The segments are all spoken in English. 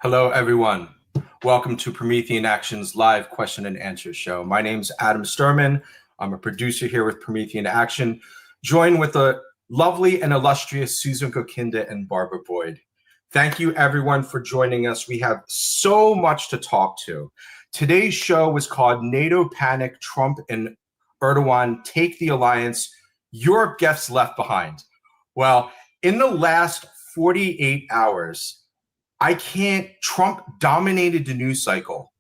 Hello, everyone. Welcome to Promethean Action's live question and answer show. My name's Adam Sturman. I'm a producer here with Promethean Action, joined with the lovely and illustrious Susan Kokinda and Barbara Boyd. Thank you, everyone, for joining us. We have so much to talk to. Today's show was called NATO Panic, Trump and Erdogan Take the Alliance, Europe Gets Left Behind. Well, in the last 48 hours, Trump dominated the news cycle,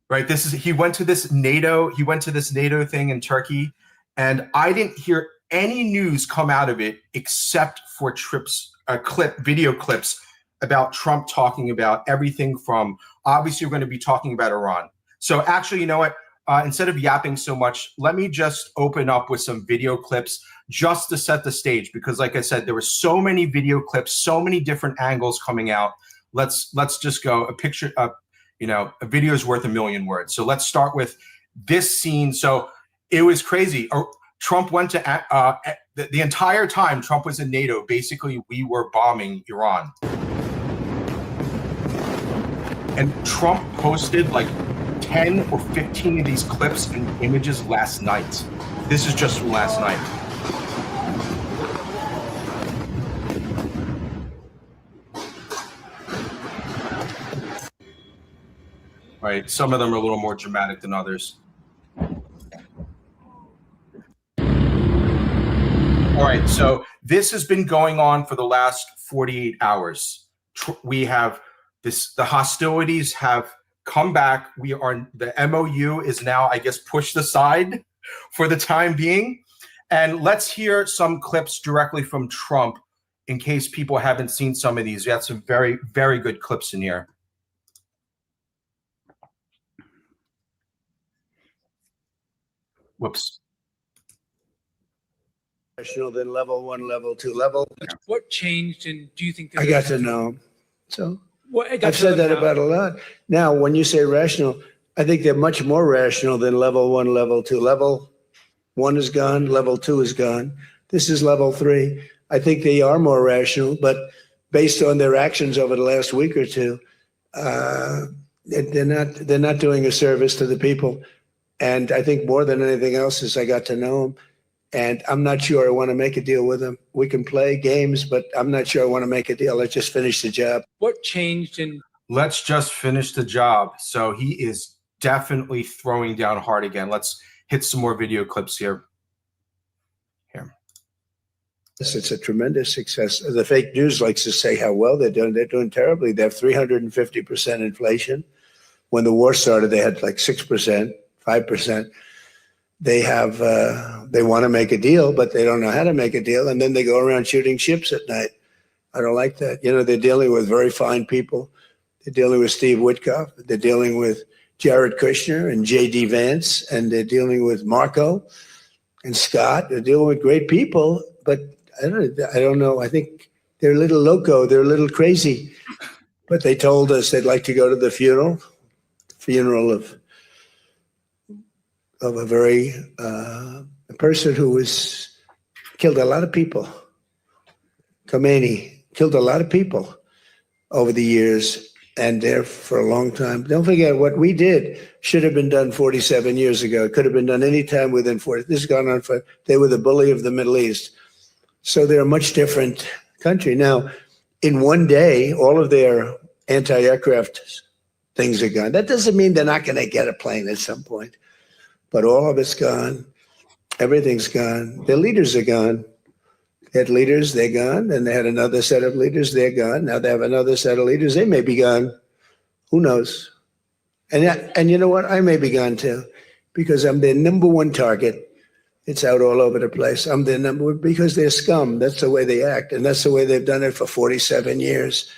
right? He went to this NATO thing in Turkey, and I didn't hear any news come out of it except for video clips about Trump talking about everything from, obviously we're going to be talking about Iran. So actually, you know what? Instead of yapping so much, let me just open up with some video clips just to set the stage, because like I said, there were so many video clips, so many different angles coming out. Let's just go. A video is worth a million words. So let's start with this scene. So it was crazy. Trump went to the entire time Trump was in NATO. Basically, we were bombing Iran, and Trump posted like 10 or 15 of these clips and images last night. This is just from last night. Right, some of them are a little more dramatic than others. All right, so this has been going on for the last 48 hours. We have the hostilities have come back. The MOU is now, I guess, pushed aside for the time being. And let's hear some clips directly from Trump in case people haven't seen some of these. We have some very, very good clips in here. Whoops. Then level one, level two, level. What changed, and do you think I got to know him. So I've said that about a lot. Now, when you say rational, I think they're much more rational than level one, level two. Level one is gone, level two is gone. This is level three. I think they are more rational, but based on their actions over the last week or two, they're not doing a service to the people. And I think more than anything else is I got to know him. And I'm not sure I want to make a deal with him. We can play games, but I'm not sure I want to make a deal. Let's just finish the job. What changed in? Let's just finish the job. So he is definitely throwing down hard again. Let's hit some more video clips here. Yes, it's a tremendous success. The fake news likes to say how well they're doing. They're doing terribly. They have 350% inflation. When the war started, they had like 6%, 5%. They want to make a deal, but they don't know how to make a deal. And then they go around shooting ships at night. I don't like that. You know, they're dealing with very fine people. They're dealing with Steve Witkoff. They're dealing with Jared Kushner and J.D. Vance. And they're dealing with Marco and Scott. They're dealing with great people. But I don't know. I think they're a little loco. They're a little crazy. But they told us they'd like to go to the funeral of a person who was killed a lot of people. Khomeini killed a lot of people over the years, and there for a long time. Don't forget, what we did should have been done 47 years ago. It could have been done any time within 40. This has gone on for, they were the bully of the Middle East. So they're a much different country. Now, in one day, all of their anti-aircraft things are gone. That doesn't mean they're not going to get a plane at some point. But all of it's gone. Everything's gone. Their leaders are gone. They had leaders, they're gone. And they had another set of leaders, they're gone. Now they have another set of leaders, they may be gone. Who knows? And you know what? I may be gone too, because I'm their number one target. It's out all over the place. I'm their number one because they're scum. That's the way they act. And that's the way they've done it for 47 years.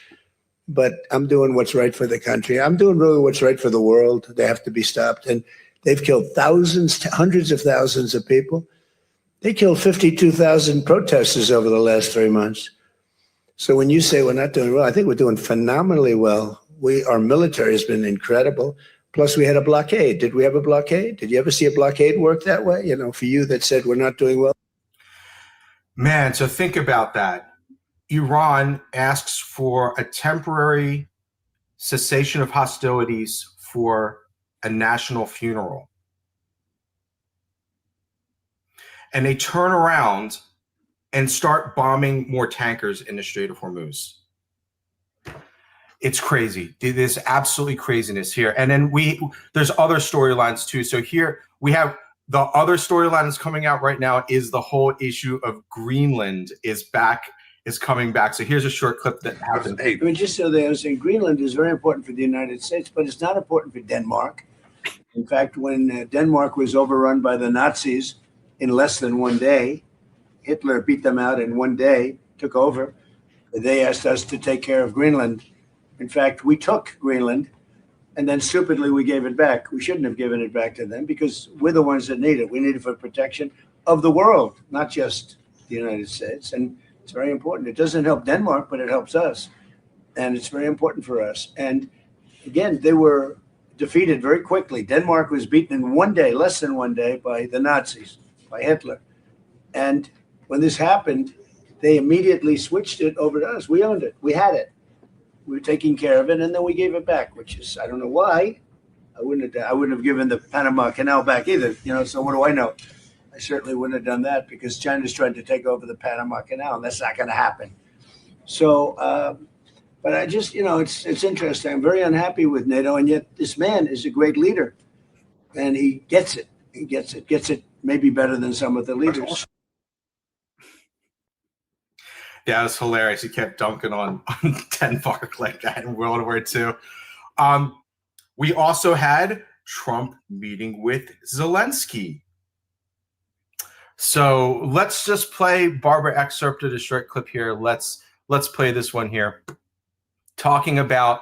But I'm doing what's right for the country. I'm doing really what's right for the world. They have to be stopped. And they've killed thousands, hundreds of thousands of people. They killed 52,000 protesters over the last 3 months. So when you say we're not doing well, I think we're doing phenomenally well. Our military has been incredible. Plus, we had a blockade. Did we have a blockade? Did you ever see a blockade work that way? You know, for you that said we're not doing well. Man, so think about that. Iran asks for a temporary cessation of hostilities for a national funeral. And they turn around and start bombing more tankers in the Strait of Hormuz. It's crazy. There's absolutely craziness here. And then there's other storylines too. So here we have the other storyline that's coming out right now is the whole issue of Greenland is coming back. So here's a short clip that happened. I mean, just so that I was saying, Greenland is very important for the United States, but it's not important for Denmark. In fact, when Denmark was overrun by the Nazis in less than one day, Hitler beat them out in one day, took over. They asked us to take care of Greenland. In fact, we took Greenland, and then stupidly we gave it back. We shouldn't have given it back to them because we're the ones that need it. We need it for protection of the world, not just the United States. And it's very important. It doesn't help Denmark, but it helps us. And it's very important for us. And again, they were defeated very quickly. Denmark was beaten in one day, less than one day, by the Nazis, by Hitler. And when this happened, they immediately switched it over to us. We owned it. We had it. We were taking care of it, and then we gave it back, which is, I don't know why. I wouldn't have given the Panama Canal back either. So what do I know? I certainly wouldn't have done that because China's trying to take over the Panama Canal, and that's not going to happen. So, but I just, it's interesting. I'm very unhappy with NATO, and yet this man is a great leader, and he gets it. He gets it maybe better than some of the leaders. Yeah, it was hilarious. He kept dunking on Denmark like that in World War II. We also had Trump meeting with Zelensky. So let's just play. Barbara excerpted a short clip here. Let's play this one here. Talking about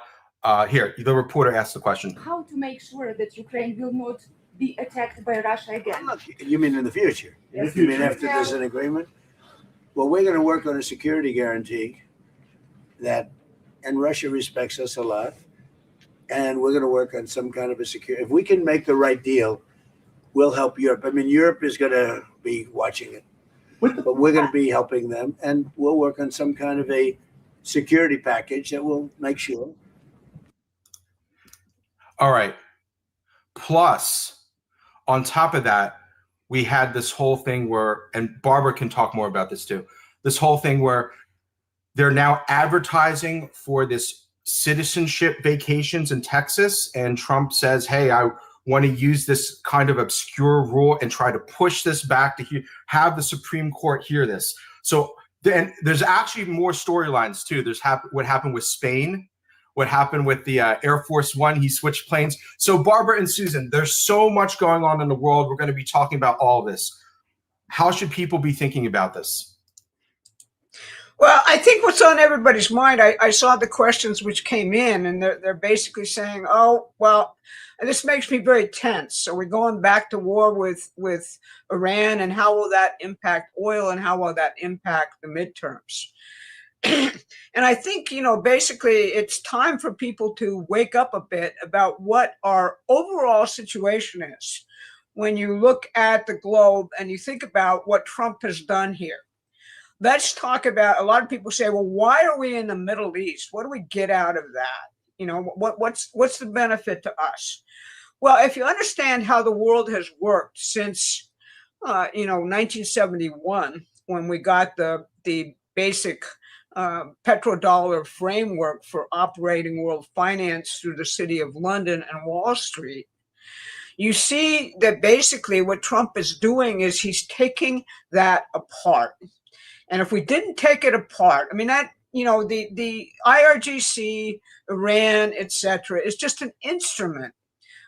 here, the reporter asked the question: how to make sure that Ukraine will not be attacked by Russia again? You mean in the future? Yes. You mean after there's an agreement? Well, we're going to work on a security guarantee and Russia respects us a lot, and we're going to work on some kind of a security. If we can make the right deal, we'll help Europe. I mean, Europe is going to be watching it, but we're going to be helping them, and we'll work on some kind of a security package that will make sure. All right. Plus, on top of that, we had this whole thing where, and Barbara can talk more about this too, this whole thing where they're now advertising for this citizenship vacations in Texas. And Trump says, hey, I want to use this kind of obscure rule and try to push this back to have the Supreme Court hear this. So then there's actually more storylines too. There's what happened with Spain, what happened with the Air Force One. He switched planes. So Barbara and Susan, there's so much going on in the world. We're going to be talking about all of this. How should people be thinking about this? Well, I think what's on everybody's mind, I saw the questions which came in, and they're basically saying, oh, well, this makes me very tense. So we're going back to war with Iran, and how will that impact oil, and how will that impact the midterms? And I think, basically it's time for people to wake up a bit about what our overall situation is. When you look at the globe and you think about what Trump has done here, let's talk about, a lot of people say, well, why are we in the Middle East? What do we get out of that? What's the benefit to us? Well, if you understand how the world has worked since, 1971, when we got the basic petrodollar framework for operating world finance through the City of London and Wall Street, you see that basically what Trump is doing is he's taking that apart. And if we didn't take it apart, I mean, that, the IRGC, Iran, etc., is just an instrument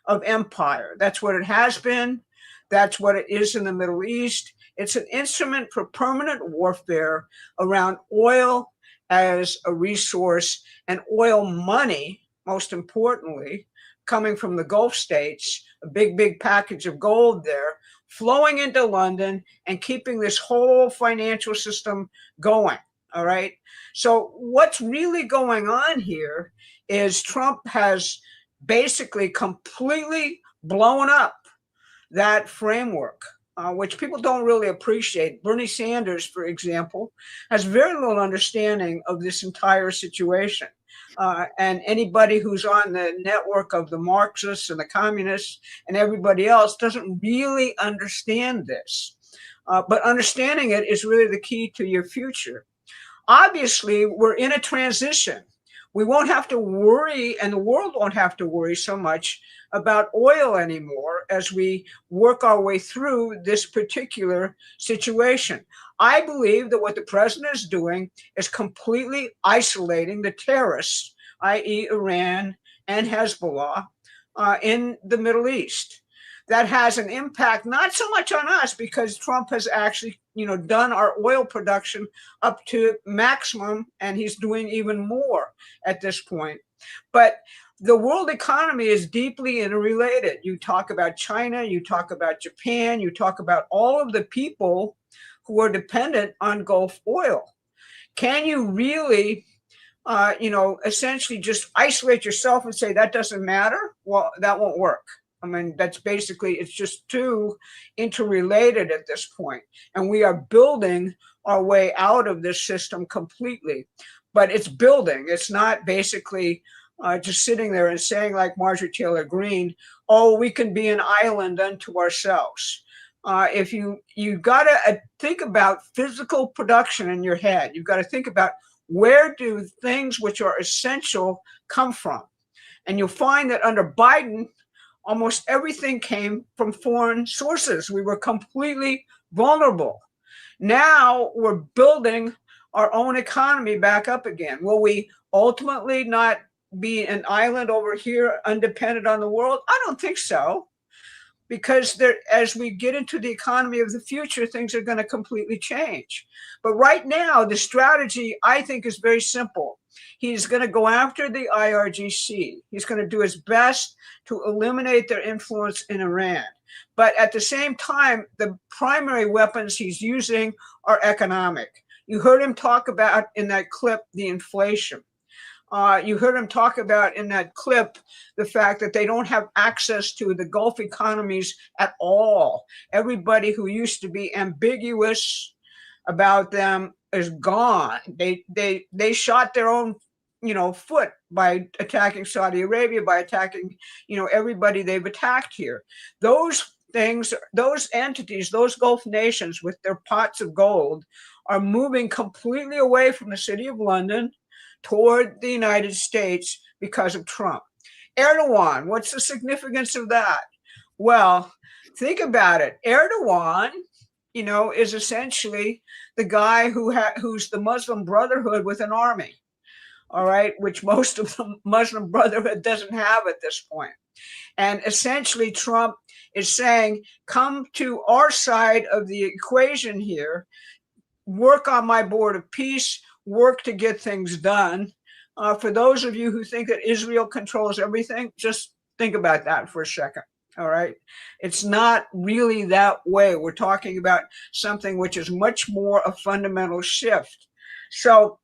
of empire. That's what it has been. That's what it is in the Middle East. It's an instrument for permanent warfare around oil as a resource, and oil money, most importantly, coming from the Gulf states, a big package of gold there, flowing into London and keeping this whole financial system going. All right. So what's really going on here is Trump has basically completely blown up that framework, which people don't really appreciate. Bernie Sanders, for example, has very little understanding of this entire situation. And anybody who's on the network of the Marxists and the communists and everybody else doesn't really understand this. But understanding it is really the key to your future. Obviously, we're in a transition. We won't have to worry, and the world won't have to worry so much about oil anymore as we work our way through this particular situation. I believe that what the president is doing is completely isolating the terrorists, i.e. Iran and Hezbollah, in the Middle East. That has an impact not so much on us, because Trump has actually, done our oil production up to maximum, and he's doing even more at this point. But the world economy is deeply interrelated. You talk about China, you talk about Japan, you talk about all of the people who are dependent on Gulf oil. Can you really, essentially just isolate yourself and say that doesn't matter? Well, that won't work. I mean, that's basically, it's just too interrelated at this point. And we are building our way out of this system completely. But it's building. It's not basically just sitting there and saying, like Marjorie Taylor Greene, oh, we can be an island unto ourselves. If you got to think about physical production in your head. You've got to think about, where do things which are essential come from? And you'll find that under Biden, almost everything came from foreign sources. We were completely vulnerable. Now we're building our own economy back up again. Will we ultimately not be an island over here, undependent on the world? I don't think so. Because as we get into the economy of the future, things are going to completely change. But right now, the strategy, I think, is very simple. He's going to go after the IRGC. He's going to do his best to eliminate their influence in Iran. But at the same time, the primary weapons he's using are economic. You heard him talk about in that clip the inflation. You heard him talk about in that clip the fact that they don't have access to the Gulf economies at all. Everybody who used to be ambiguous about them is gone. They shot their own, foot by attacking Saudi Arabia, by attacking, everybody they've attacked here. Those things, those entities, those Gulf nations with their pots of gold are moving completely away from the city of London toward the United States because of Trump. Erdogan, what's the significance of that? Well, think about it. Erdogan, is essentially the guy who's the Muslim Brotherhood with an army, all right, which most of the Muslim Brotherhood doesn't have at this point. And essentially Trump is saying, come to our side of the equation here, work on my board of peace, work to get things done. For those of you who think that Israel controls everything, just think about that for a second. All right. It's not really that way. We're talking about something which is much more a fundamental shift. So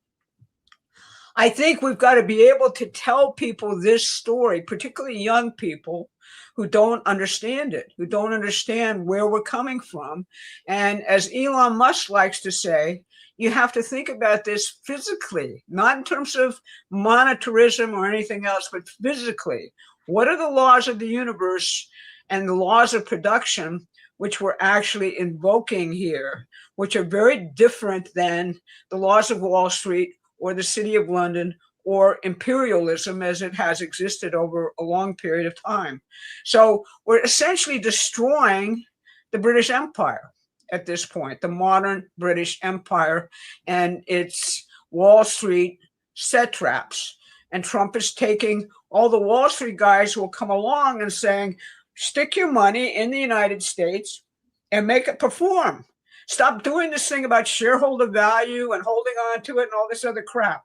I think we've got to be able to tell people this story, particularly young people who don't understand it, who don't understand where we're coming from. And as Elon Musk likes to say, you have to think about this physically, not in terms of monetarism or anything else, but physically. What are the laws of the universe and the laws of production which we're actually invoking here, which are very different than the laws of Wall Street or the City of London or imperialism as it has existed over a long period of time. So we're essentially destroying the British Empire at this point, the modern British Empire and its Wall Street satraps. And Trump is taking all the Wall Street guys who will come along and saying, stick your money in the United States and make it perform. Stop doing this thing about shareholder value and holding on to it and all this other crap.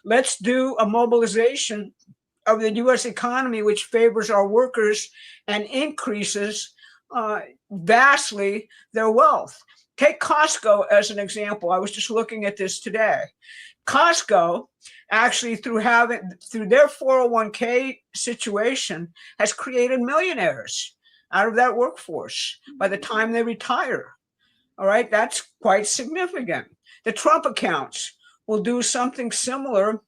Let's do a mobilization of the U.S. economy, which favors our workers and increases vastly their wealth. Take Costco as an example. I was just looking at this today. Costco actually through their 401k situation has created millionaires out of that workforce by the time they retire. All right, that's quite significant. The Trump accounts, will do something similar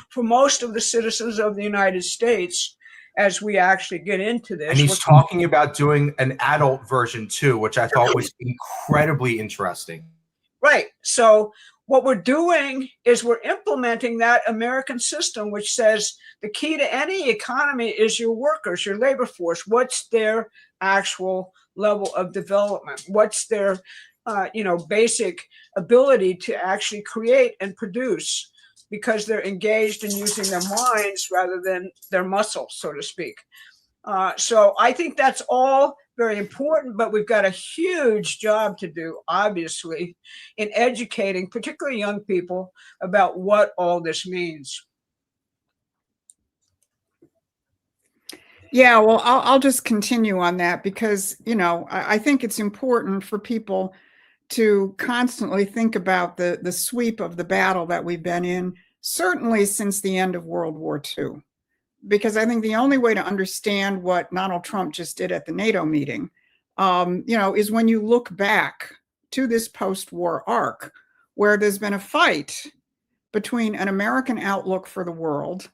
for most of the citizens of the United States as we actually get into this. And he's talking about doing an adult version too, which I thought was incredibly interesting. Right. So what we're doing is we're implementing that American system, which says the key to any economy is your workers, your labor force. What's their actual level of development? What's their, basic ability to actually create and produce, because they're engaged in using their minds rather than their muscles, so to speak. So I think that's all very important, but we've got a huge job to do, obviously, in educating, particularly young people, about what all this means. Yeah, well, I'll just continue on that because, I think it's important for people to constantly think about the sweep of the battle that we've been in, certainly since the end of World War II. Because I think the only way to understand what Donald Trump just did at the NATO meeting, is when you look back to this post-war arc, where there's been a fight between an American outlook for the world,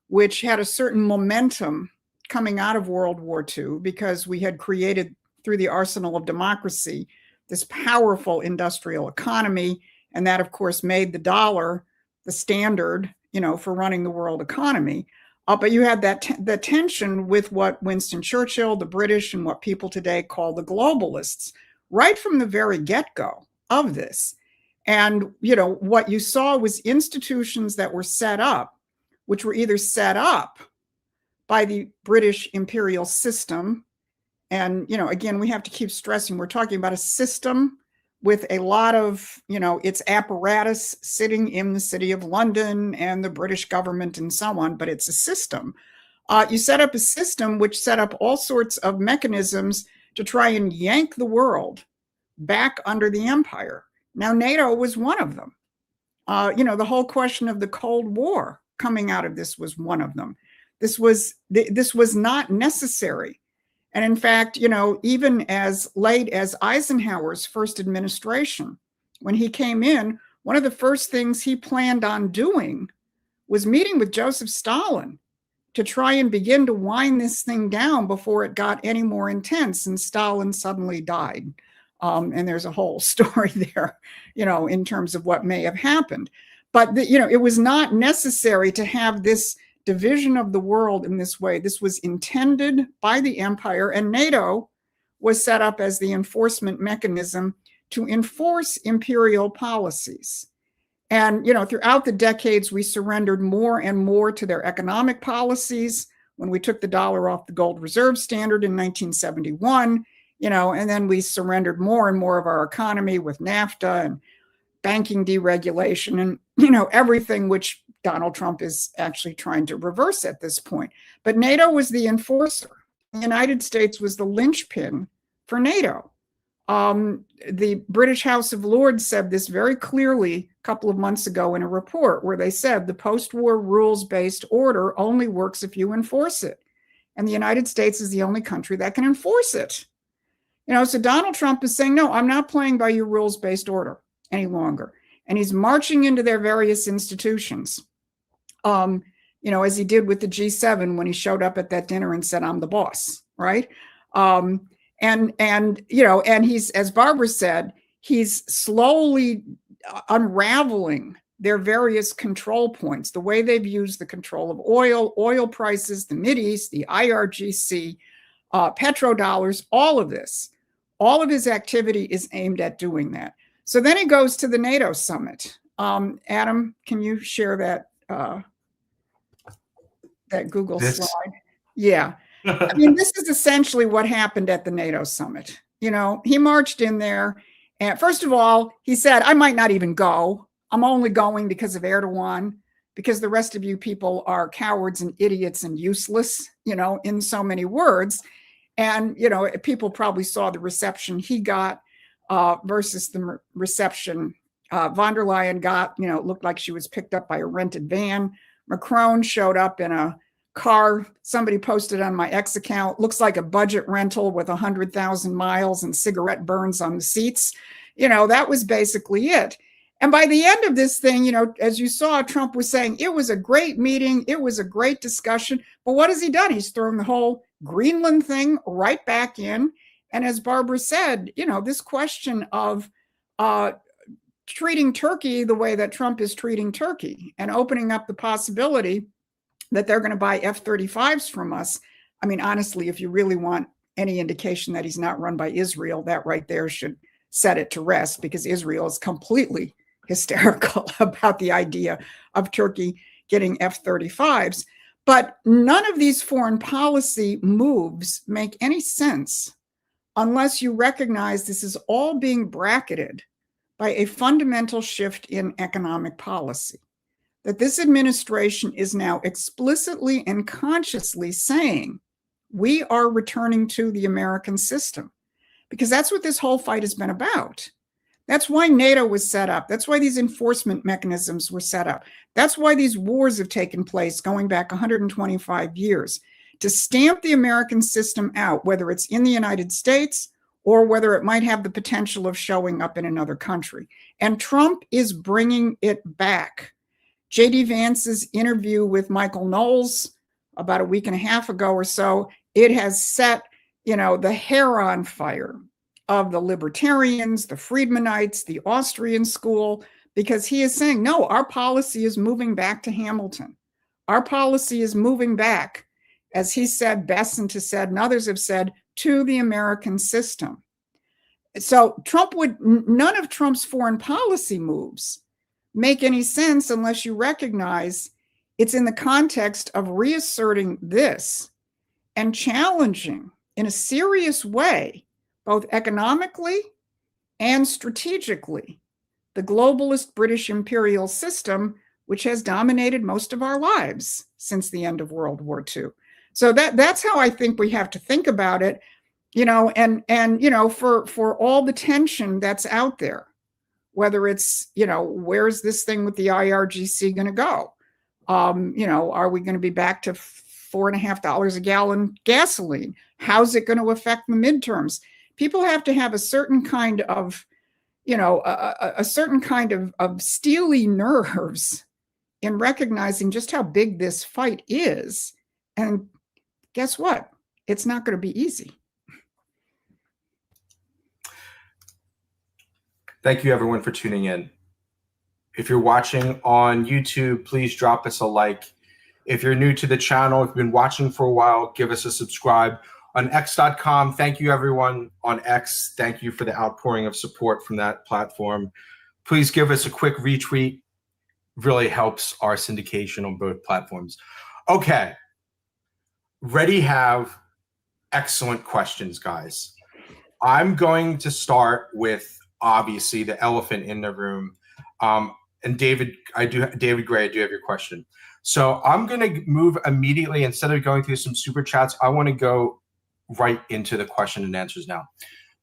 which had a certain momentum coming out of World War II, because we had created, through the arsenal of democracy, this powerful industrial economy. And that, of course, made the dollar the standard, for running the world economy. But you had the tension with what Winston Churchill, the British, and what people today call the globalists, right from the very get-go of this. And, what you saw was institutions that were set up, which were either set up by the British imperial system. And, again, we have to keep stressing, we're talking about a system with a lot of, its apparatus sitting in the city of London and the British government and so on, but it's a system. You set up a system which set up all sorts of mechanisms to try and yank the world back under the empire. Now, NATO was one of them. The whole question of the Cold War coming out of this was one of them. This was not necessary. And in fact, even as late as Eisenhower's first administration, when he came in, one of the first things he planned on doing was meeting with Joseph Stalin to try and begin to wind this thing down before it got any more intense. And Stalin suddenly died. And there's a whole story there, in terms of what may have happened. But, it was not necessary to have this division of the world in this way. This was intended by the empire, and NATO was set up as the enforcement mechanism to enforce imperial policies. And, throughout the decades, we surrendered more and more to their economic policies when we took the dollar off the gold reserve standard in 1971, and then we surrendered more and more of our economy with NAFTA and banking deregulation and, everything which Donald Trump is actually trying to reverse at this point. But NATO was the enforcer. The United States was the linchpin for NATO. The British House of Lords said this very clearly a couple of months ago in a report where they said the post-war rules-based order only works if you enforce it. And the United States is the only country that can enforce it. So Donald Trump is saying, no, I'm not playing by your rules-based order any longer. And he's marching into their various institutions. As he did with the G7 when he showed up at that dinner and said, I'm the boss, right? And he's, as Barbara said, he's slowly unraveling their various control points, the way they've used the control of oil prices, the Mideast, the IRGC, petrodollars, all of this. All of his activity is aimed at doing that. So then he goes to the NATO summit. Adam, can you share that Google slide? Yeah. I mean, this is essentially what happened at the NATO summit. He marched in there. And first of all, he said, I might not even go. I'm only going because of Erdogan, because the rest of you people are cowards and idiots and useless, in so many words. And, people probably saw the reception he got versus the reception von der Leyen got. Looked like she was picked up by a rented van. Macron showed up in a car. Somebody posted on my X account, looks like a budget rental with 100,000 miles and cigarette burns on the seats. That was basically it. And by the end of this thing, as you saw, Trump was saying it was a great meeting. It was a great discussion. But what has he done? He's thrown the whole Greenland thing right back in. And as Barbara said, this question of treating Turkey the way that Trump is treating Turkey and opening up the possibility that they're going to buy F-35s from us. I mean, honestly, if you really want any indication that he's not run by Israel, that right there should set it to rest, because Israel is completely hysterical about the idea of Turkey getting F-35s. But none of these foreign policy moves make any sense unless you recognize this is all being bracketed by a fundamental shift in economic policy. That this administration is now explicitly and consciously saying, we are returning to the American system, because that's what this whole fight has been about. That's why NATO was set up. That's why these enforcement mechanisms were set up. That's why these wars have taken place going back 125 years, to stamp the American system out, whether it's in the United States or whether it might have the potential of showing up in another country. And Trump is bringing it back. J.D. Vance's interview with Michael Knowles about a week and a half ago or so, it has set, the hair on fire of the libertarians, the Friedmanites, the Austrian school, because he is saying, no, our policy is moving back to Hamilton. Our policy is moving back, as he said, Besant has said, and others have said, to the American system. So none of Trump's foreign policy moves make any sense unless you recognize it's in the context of reasserting this and challenging in a serious way, both economically and strategically, the globalist British imperial system, which has dominated most of our lives since the end of World War II. So that's how I think we have to think about it, for all the tension that's out there, whether it's, where's this thing with the IRGC going to go? Are we going to be back to $4.50 a gallon gasoline? How's it going to affect the midterms? People have to have a certain kind of, a certain kind of steely nerves in recognizing just how big this fight is. And guess what? It's not going to be easy. Thank you, everyone, for tuning in. If you're watching on YouTube, please drop us a like. If you're new to the channel, if you've been watching for a while, give us a subscribe. On X.com, thank you, everyone on X. Thank you for the outpouring of support from that platform. Please give us a quick retweet. Really helps our syndication on both platforms. Okay. Ready have excellent questions, guys. I'm going to start with, obviously, the elephant in the room. And David Gray, I do have your question. So I'm going to move immediately. Instead of going through some super chats, I want to go right into the question and answers now.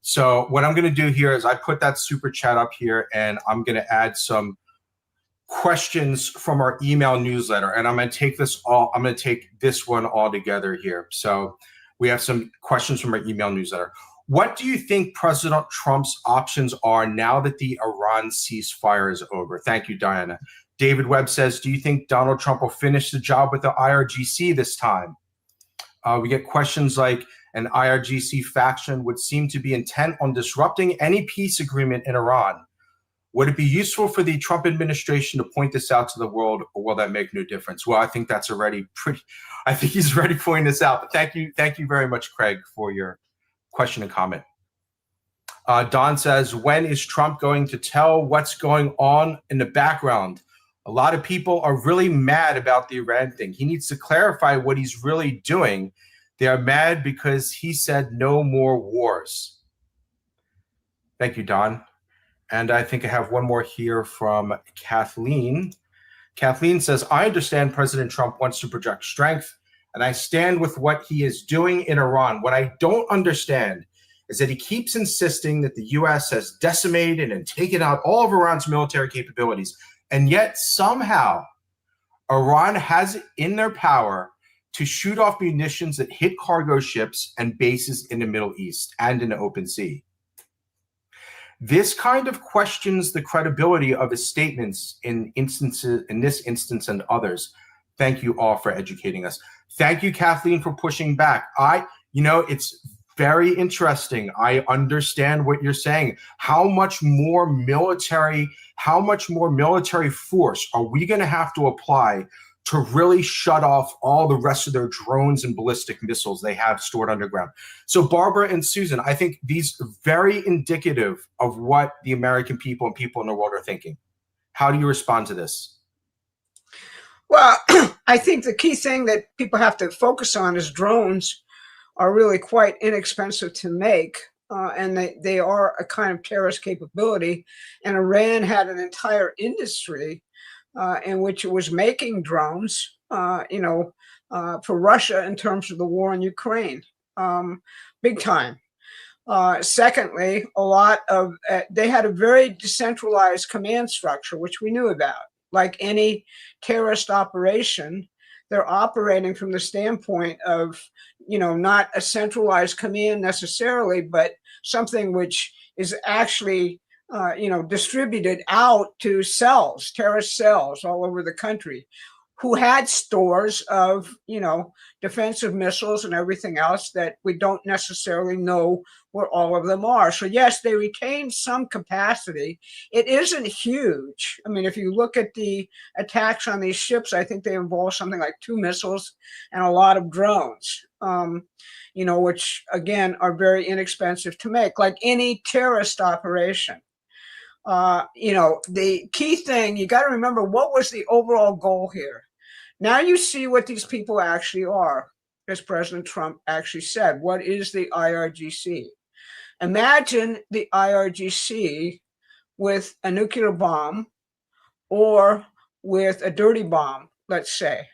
So what I'm going to do here is I put that super chat up here, and I'm going to add some questions from our email newsletter. And I'm going to take this one all together here. So we have some questions from our email newsletter. What do you think President Trump's options are now that the Iran ceasefire is over? Thank you, Diana. David Webb says, do you think Donald Trump will finish the job with the IRGC this time? We get questions like, an IRGC faction would seem to be intent on disrupting any peace agreement in Iran. Would it be useful for the Trump administration to point this out to the world, or will that make no difference? Well, I think that's already I think he's already pointing this out. But thank you very much, Craig, for your question and comment. Don says, when is Trump going to tell what's going on in the background? A lot of people are really mad about the Iran thing. He needs to clarify what he's really doing. They are mad because he said no more wars. Thank you, Don. And I think I have one more here from Kathleen. Kathleen says, I understand President Trump wants to project strength, and I stand with what he is doing in Iran. What I don't understand is that he keeps insisting that the U.S. has decimated and taken out all of Iran's military capabilities, and yet somehow Iran has it in their power to shoot off munitions that hit cargo ships and bases in the Middle East and in the open sea. This kind of questions the credibility of his statements in this instance and others. Thank you all for educating us. Thank you, Kathleen, for pushing back. It's very interesting. I understand what you're saying. How much more military force are we going to have to apply to really shut off all the rest of their drones and ballistic missiles they have stored underground? So Barbara and Susan, I think these are very indicative of what the American people and people in the world are thinking. How do you respond to this? Well, I think the key thing that people have to focus on is drones are really quite inexpensive to make, and they are a kind of terrorist capability. And Iran had an entire industry in which it was making drones, for Russia in terms of the war in Ukraine, big time. Secondly, they had a very decentralized command structure, which we knew about. Like any terrorist operation, they're operating from the standpoint of, not a centralized command necessarily, but something which is actually, distributed out to terrorist cells all over the country, who had stores of, defensive missiles and everything else that we don't necessarily know where all of them are. So yes, they retain some capacity. It isn't huge. I mean, if you look at the attacks on these ships, I think they involve something like 2 missiles and a lot of drones, which again are very inexpensive to make, like any terrorist operation. The key thing, you got to remember, what was the overall goal here? Now you see what these people actually are, as President Trump actually said. What is the IRGC? Imagine the IRGC with a nuclear bomb or with a dirty bomb, let's say.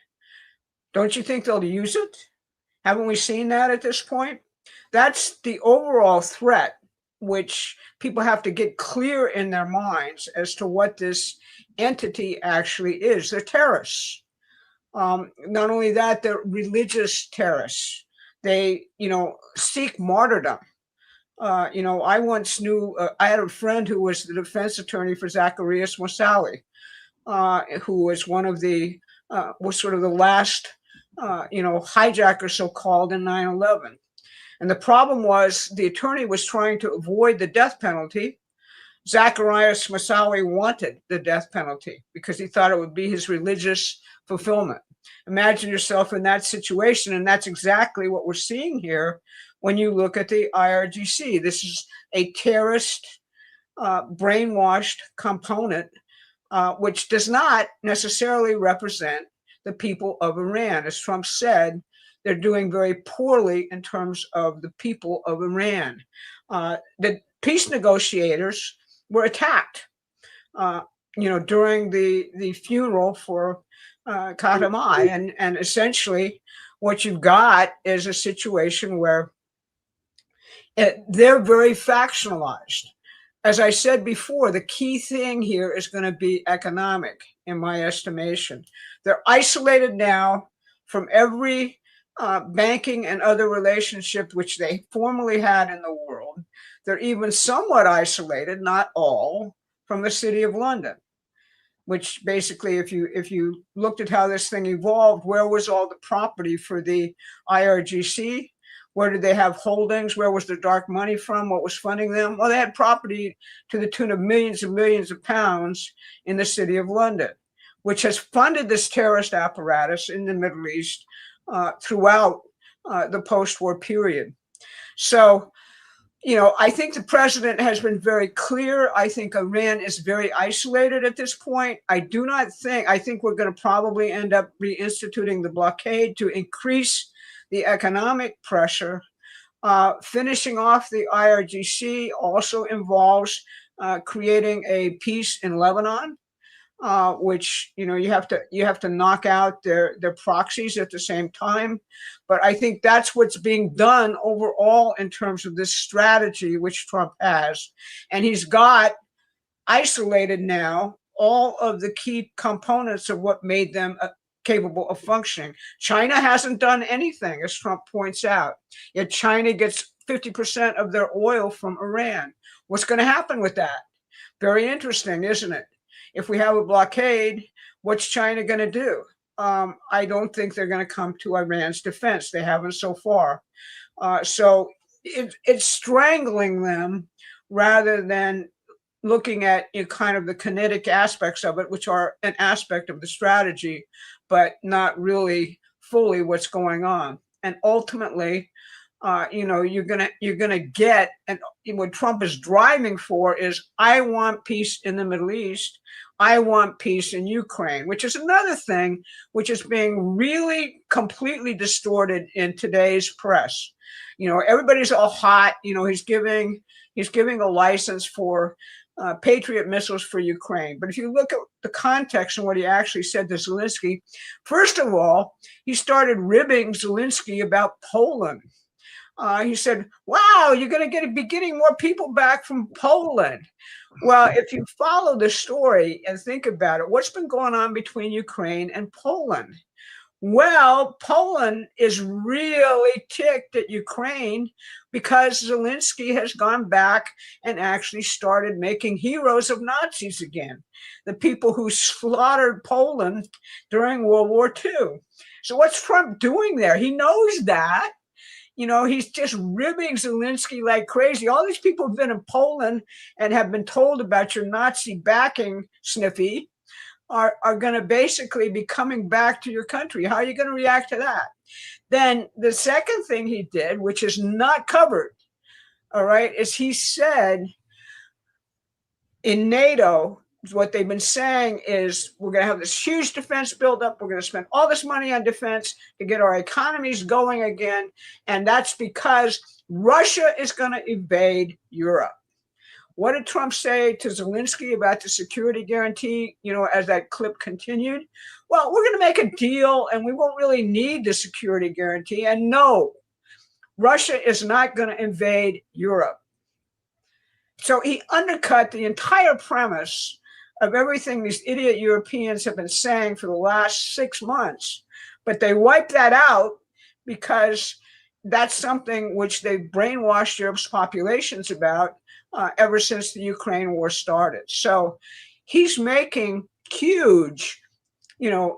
Don't you think they'll use it? Haven't we seen that at this point? That's the overall threat, which people have to get clear in their minds as to what this entity actually is. They're terrorists. Not only that, they're religious terrorists. They, seek martyrdom. I once knew, I had a friend who was the defense attorney for Zacarias Moussaoui, who was was sort of the last, hijacker, so-called, in 9/11. And the problem was the attorney was trying to avoid the death penalty. Zacarias Moussaoui wanted the death penalty because he thought it would be his religious fulfillment. Imagine yourself in that situation, and that's exactly what we're seeing here when you look at the IRGC. This is a terrorist, brainwashed component, which does not necessarily represent the people of Iran. As Trump said, they're doing very poorly in terms of the people of Iran. The peace negotiators were attacked, during the funeral for Khatami, and essentially what you've got is a situation where they're very factionalized. As I said before, the key thing here is going to be economic, in my estimation. They're isolated now from every banking and other relationship which they formerly had in the world. They're even somewhat isolated, not all, from the City of London, which basically, if you looked at how this thing evolved, where was all the property for the IRGC? Where did they have holdings? Where was the dark money from? What was funding them? Well, they had property to the tune of millions and millions of pounds in the City of London, which has funded this terrorist apparatus in the Middle East throughout the post-war period. So, I think the president has been very clear. I think Iran is very isolated at this point. I think we're going to probably end up reinstituting the blockade to increase the economic pressure. Finishing off the IRGC also involves creating a peace in Lebanon, which you have to knock out their proxies at the same time. But I think that's what's being done overall in terms of this strategy which Trump has, and he's got isolated now all of the key components of what made them capable of functioning. China hasn't done anything, as Trump points out, yet China gets 50% of their oil from Iran. What's going to happen with that? Very interesting, isn't it? If we have a blockade, what's China going to do? I don't think they're going to come to Iran's defense. They haven't so far. So it's strangling them rather than looking at kind of the kinetic aspects of it, which are an aspect of the strategy, but not really fully what's going on. And ultimately, you're gonna get, and what Trump is driving for is, I want peace in the Middle East. I want peace in Ukraine, which is another thing which is being really completely distorted in today's press. Everybody's all hot. He's giving a license for Patriot missiles for Ukraine. But if you look at the context and what he actually said to Zelensky, first of all, he started ribbing Zelensky about Poland. He said, wow, you're going to be getting more people back from Poland. Well, if you follow the story and think about it, what's been going on between Ukraine and Poland? Well, Poland is really ticked at Ukraine because Zelensky has gone back and actually started making heroes of Nazis again, the people who slaughtered Poland during World War II. So what's Trump doing there? He knows that. He's just ribbing Zelensky like crazy. All these people have been in Poland and have been told about your Nazi backing, Sniffy, are going to basically be coming back to your country. How are you going to react to that? Then the second thing he did, which is not covered, all right, is he said in NATO, what they've been saying is, we're going to have this huge defense buildup. We're going to spend all this money on defense to get our economies going again. And that's because Russia is going to invade Europe. What did Trump say to Zelensky about the security guarantee, as that clip continued? Well, we're going to make a deal and we won't really need the security guarantee. And no, Russia is not going to invade Europe. So he undercut the entire premise of everything these idiot Europeans have been saying for the last 6 months. But they wiped that out because that's something which they've brainwashed Europe's populations about ever since the Ukraine war started. So he's making huge,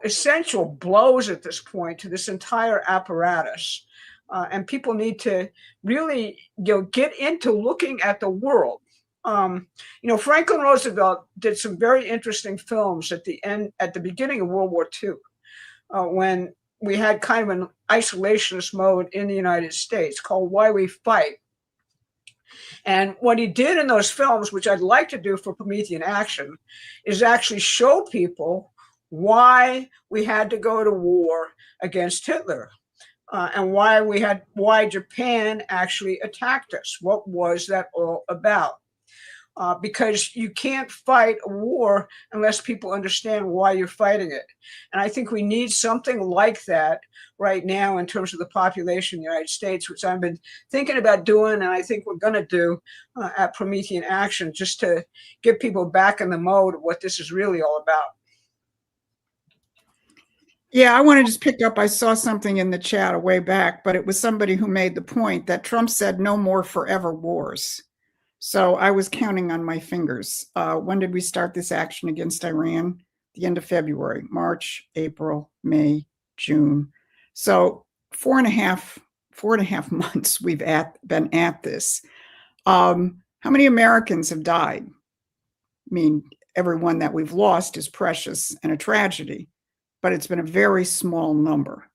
essential blows at this point to this entire apparatus. And people need to really get into looking at the world. Franklin Roosevelt did some very interesting films at the beginning of World War II, when we had kind of an isolationist mode in the United States called Why We Fight. And what he did in those films, which I'd like to do for Promethean Action, is actually show people why we had to go to war against Hitler, and why Japan actually attacked us. What was that all about? Because you can't fight a war unless people understand why you're fighting it. And I think we need something like that right now in terms of the population in the United States, which I've been thinking about doing, and I think we're going to do at Promethean Action, just to get people back in the mode of what this is really all about. Yeah, I want to just pick up. I saw something in the chat a way back, but it was somebody who made the point that Trump said no more forever wars. So I was counting on my fingers. When did we start this action against Iran? The end of February, March, April, May, June. So 4.5 months we've been at this. How many Americans have died? I mean, everyone that we've lost is precious and a tragedy, but it's been a very small number.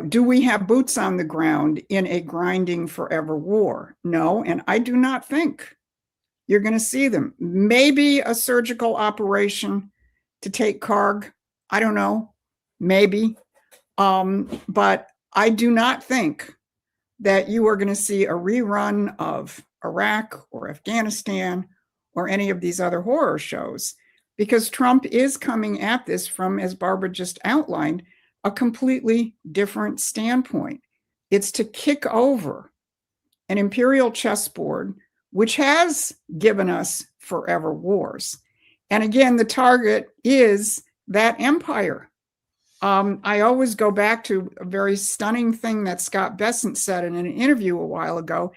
Do we have boots on the ground in a grinding forever war? No, and I do not think you're going to see them. Maybe a surgical operation to take Karg. I don't know. Maybe. But I do not think that you are going to see a rerun of Iraq or Afghanistan or any of these other horror shows, because Trump is coming at this from, as Barbara just outlined, a completely different standpoint. It's to kick over an imperial chessboard, which has given us forever wars. And again, the target is that empire. I always go back to a very stunning thing that Scott Bessent said in an interview a while ago.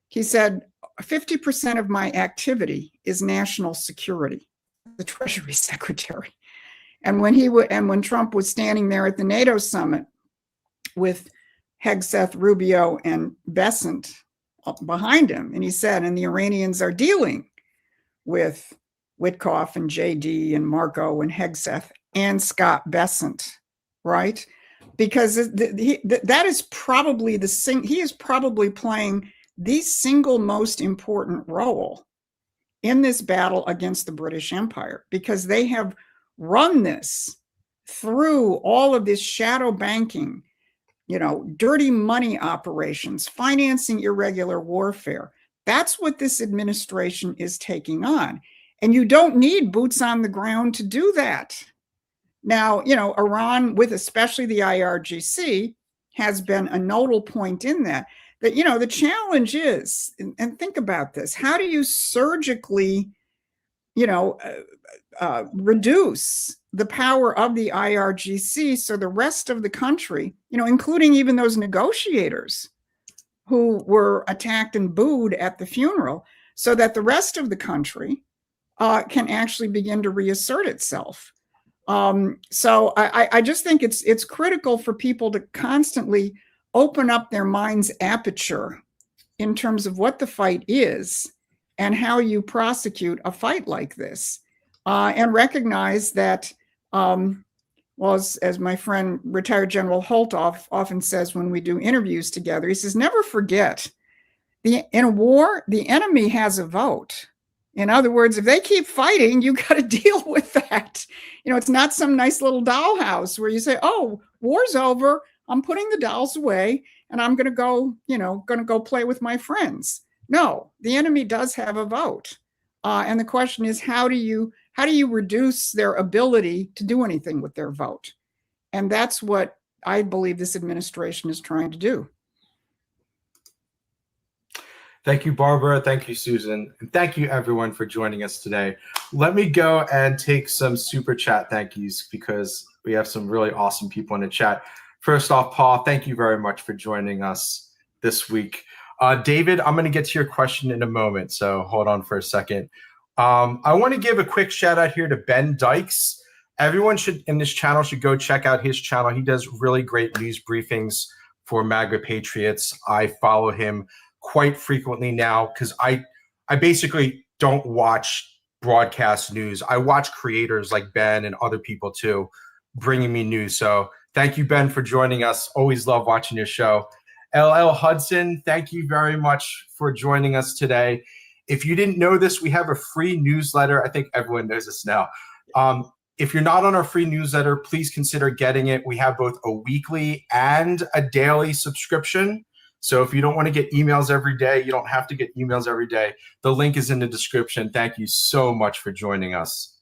He said, 50% of my activity is national security, the Treasury Secretary. And when Trump was standing there at the NATO summit with Hegseth, Rubio, and Bessent behind him, and he said, and the Iranians are dealing with Witkoff and JD and Marco and Hegseth and Scott Bessent, right? Because that is probably he is probably playing the single most important role in this battle against the British Empire, because they have run this through all of this shadow banking, dirty money operations, financing irregular warfare. That's what this administration is taking on. And you don't need boots on the ground to do that. Now, Iran, with especially the IRGC, has been a nodal point in that. The challenge is, and think about this, how do you surgically, reduce the power of the IRGC so the rest of the country, including even those negotiators who were attacked and booed at the funeral, so that the rest of the country can actually begin to reassert itself. So I just think it's critical for people to constantly open up their mind's aperture in terms of what the fight is and how you prosecute a fight like this, and recognize that, as my friend retired General Holtoff often says when we do interviews together, he says, never forget, in a war, the enemy has a vote. In other words, if they keep fighting, you got to deal with that. It's not some nice little dollhouse where you say, oh, war's over, I'm putting the dolls away and I'm going to go play with my friends. No, the enemy does have a vote. And the question is, how do you reduce their ability to do anything with their vote? And that's what I believe this administration is trying to do. Thank you, Barbara. Thank you, Susan. And thank you, everyone, for joining us today. Let me go and take some super chat thank yous, because we have some really awesome people in the chat. First off, Paul, thank you very much for joining us this week. David, I'm going to get to your question in a moment, so hold on for a second. I want to give a quick shout out here to Ben Dykes. Everyone in this channel should go check out his channel. He does really great news briefings for MAGA Patriots. I follow him quite frequently now because I basically don't watch broadcast news. I watch creators like Ben and other people too, bringing me news. So thank you, Ben, for joining us. Always love watching your show. LL Hudson, thank you very much for joining us today. If you didn't know this, we have a free newsletter. I think everyone knows this now. If you're not on our free newsletter, please consider getting it. We have both a weekly and a daily subscription. So if you don't want to get emails every day, you don't have to get emails every day. The link is in the description. Thank you so much for joining us.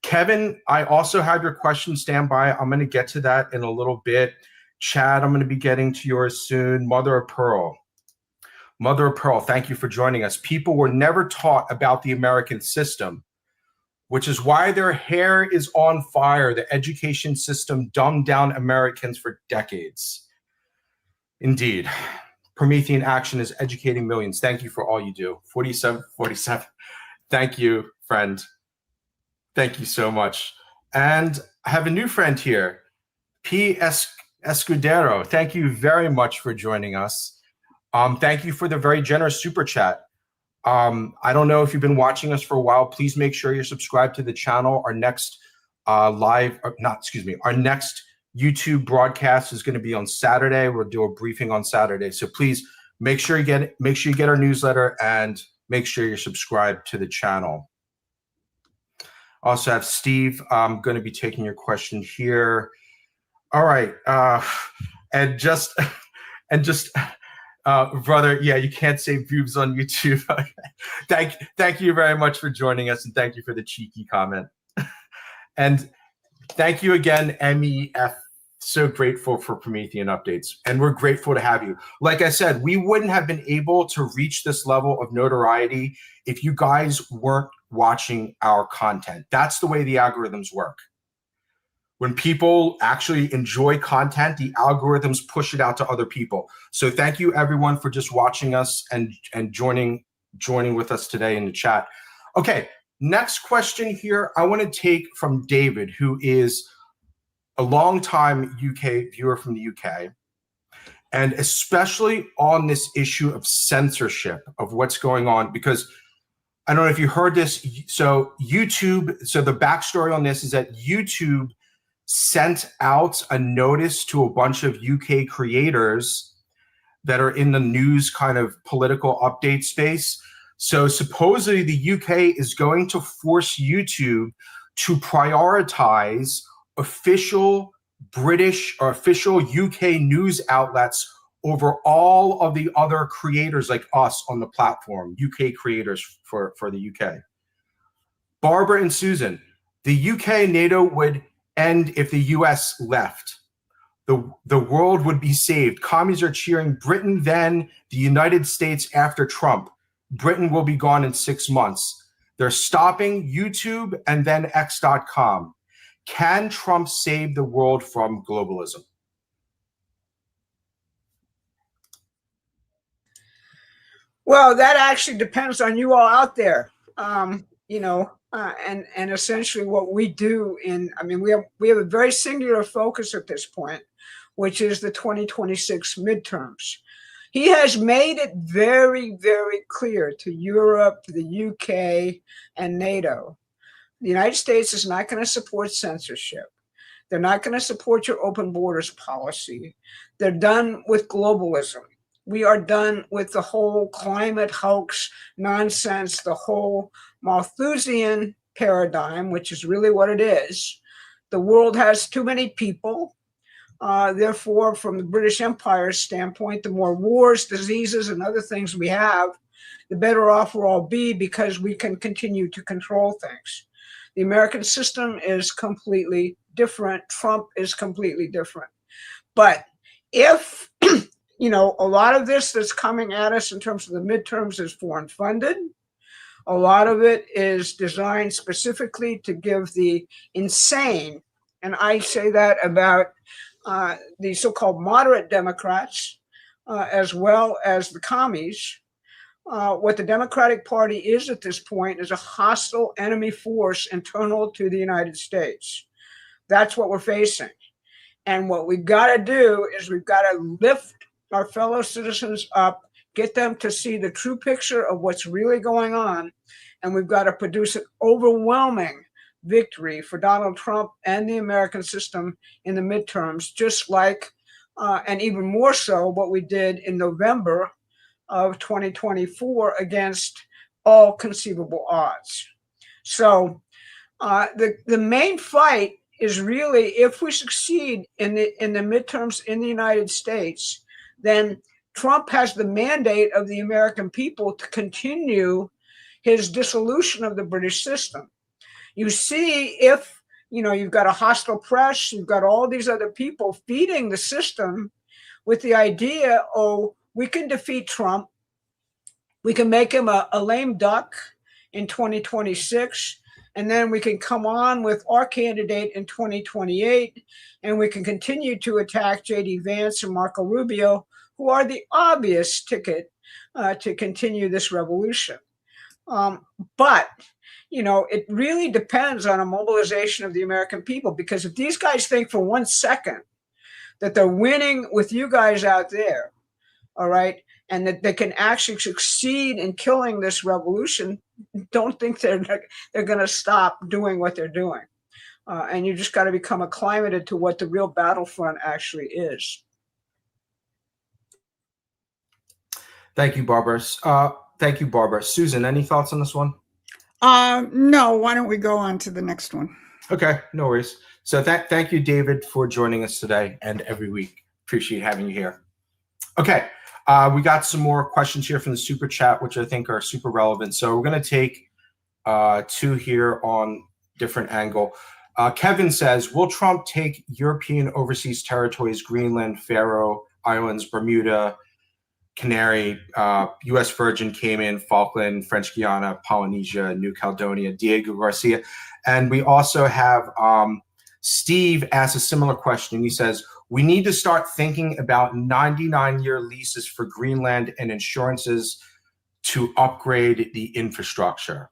Kevin, I also have your question standby. I'm going to get to that in a little bit. Chad, I'm going to be getting to yours soon. Mother of Pearl, thank you for joining us. People were never taught about the American system, which is why their hair is on fire. The education system dumbed down Americans for decades. Indeed. Promethean Action is educating millions. Thank you for all you do. 47. Thank you, friend. Thank you so much. And I have a new friend here, P. Escudero. Thank you very much for joining us. Thank you for the very generous super chat. I don't know if you've been watching us for a while. Please make sure you're subscribed to the channel. Our next our next YouTube broadcast is going to be on Saturday. We'll do a briefing on Saturday. So please make sure you get our newsletter and make sure you're subscribed to the channel. Also have Steve. I'm going to be taking your question here. All right. Brother, yeah, you can't say boobs on YouTube. Thank you very much for joining us, and thank you for the cheeky comment. And thank you again, MEF. So grateful for Promethean updates, and we're grateful to have you. Like I said, we wouldn't have been able to reach this level of notoriety if you guys weren't watching our content. That's the way the algorithms work. when people actually enjoy content, the algorithms push it out to other people. So thank you everyone for just watching us and joining with us today in the chat. Okay, next question here I want to take from David, who is a longtime UK viewer from the UK, and especially on this issue of censorship of what's going on, because I don't know if you heard this. So YouTube, so the backstory on this is that YouTube sent out a notice to a bunch of UK creators that are in the news kind of political update space. So supposedly the UK is going to force YouTube to prioritize official British or official UK news outlets over all of the other creators like us on the platform, UK creators for the UK. Barbara and Susan, the UK NATO would end if the US left. The world would be saved. Commies are cheering Britain then, the United States after Trump. Britain will be gone in 6 months. They're stopping YouTube and then X.com. Can Trump save the world from globalism? Well, that actually depends on you all out there. And essentially what we do we have a very singular focus at this point, which is the 2026 midterms. He has made it very, very clear to Europe, the UK, and NATO. The United States is not going to support censorship. They're not going to support your open borders policy. They're done with globalism. We are done with the whole climate hoax nonsense, the whole Malthusian paradigm, which is really what it is. The world has too many people. Therefore, from the British Empire's standpoint, the more wars, diseases, and other things we have, the better off we'll all be, because we can continue to control things. The American system is completely different. Trump is completely different. But if a lot of this that's coming at us in terms of the midterms is foreign funded, a lot of it is designed specifically to give the insane, and I say that about the so-called moderate Democrats, as well as the commies. What the Democratic Party is at this point is a hostile enemy force internal to the United States. That's what we're facing. And what we've got to do is we've got to lift our fellow citizens up, get them to see the true picture of what's really going on, and we've got to produce an overwhelming victory for Donald Trump and the American system in the midterms, just like, and even more so, what we did in November of 2024 against all conceivable odds. So the main fight is really, if we succeed in the midterms in the United States, then Trump has the mandate of the American people to continue his dissolution of the British system. You see, if you've got a hostile press, you've got all these other people feeding the system with the idea, oh, we can defeat Trump, we can make him a lame duck in 2026, and then we can come on with our candidate in 2028, and we can continue to attack J.D. Vance and Marco Rubio, who are the obvious ticket to continue this revolution. But it really depends on a mobilization of the American people, because if these guys think for 1 second that they're winning with you guys out there, all right, and that they can actually succeed in killing this revolution, don't think they're going to stop doing what they're doing. And you just got to become acclimated to what the real battlefront actually is. Thank you, Barbara. Susan, any thoughts on this one? No, why don't we go on to the next one? Okay, no worries. So thank you, David, for joining us today and every week. Appreciate having you here. Okay, we got some more questions here from the super chat, which I think are super relevant. So we're going to take two here on different angle. Kevin says, will Trump take European overseas territories, Greenland, Faroe Islands, Bermuda, Canary, U.S. Virgin, Cayman, Falkland, French Guiana, Polynesia, New Caledonia, Diego Garcia. And we also have Steve asks a similar question. He says, we need to start thinking about 99-year leases for Greenland and insurances to upgrade the infrastructure.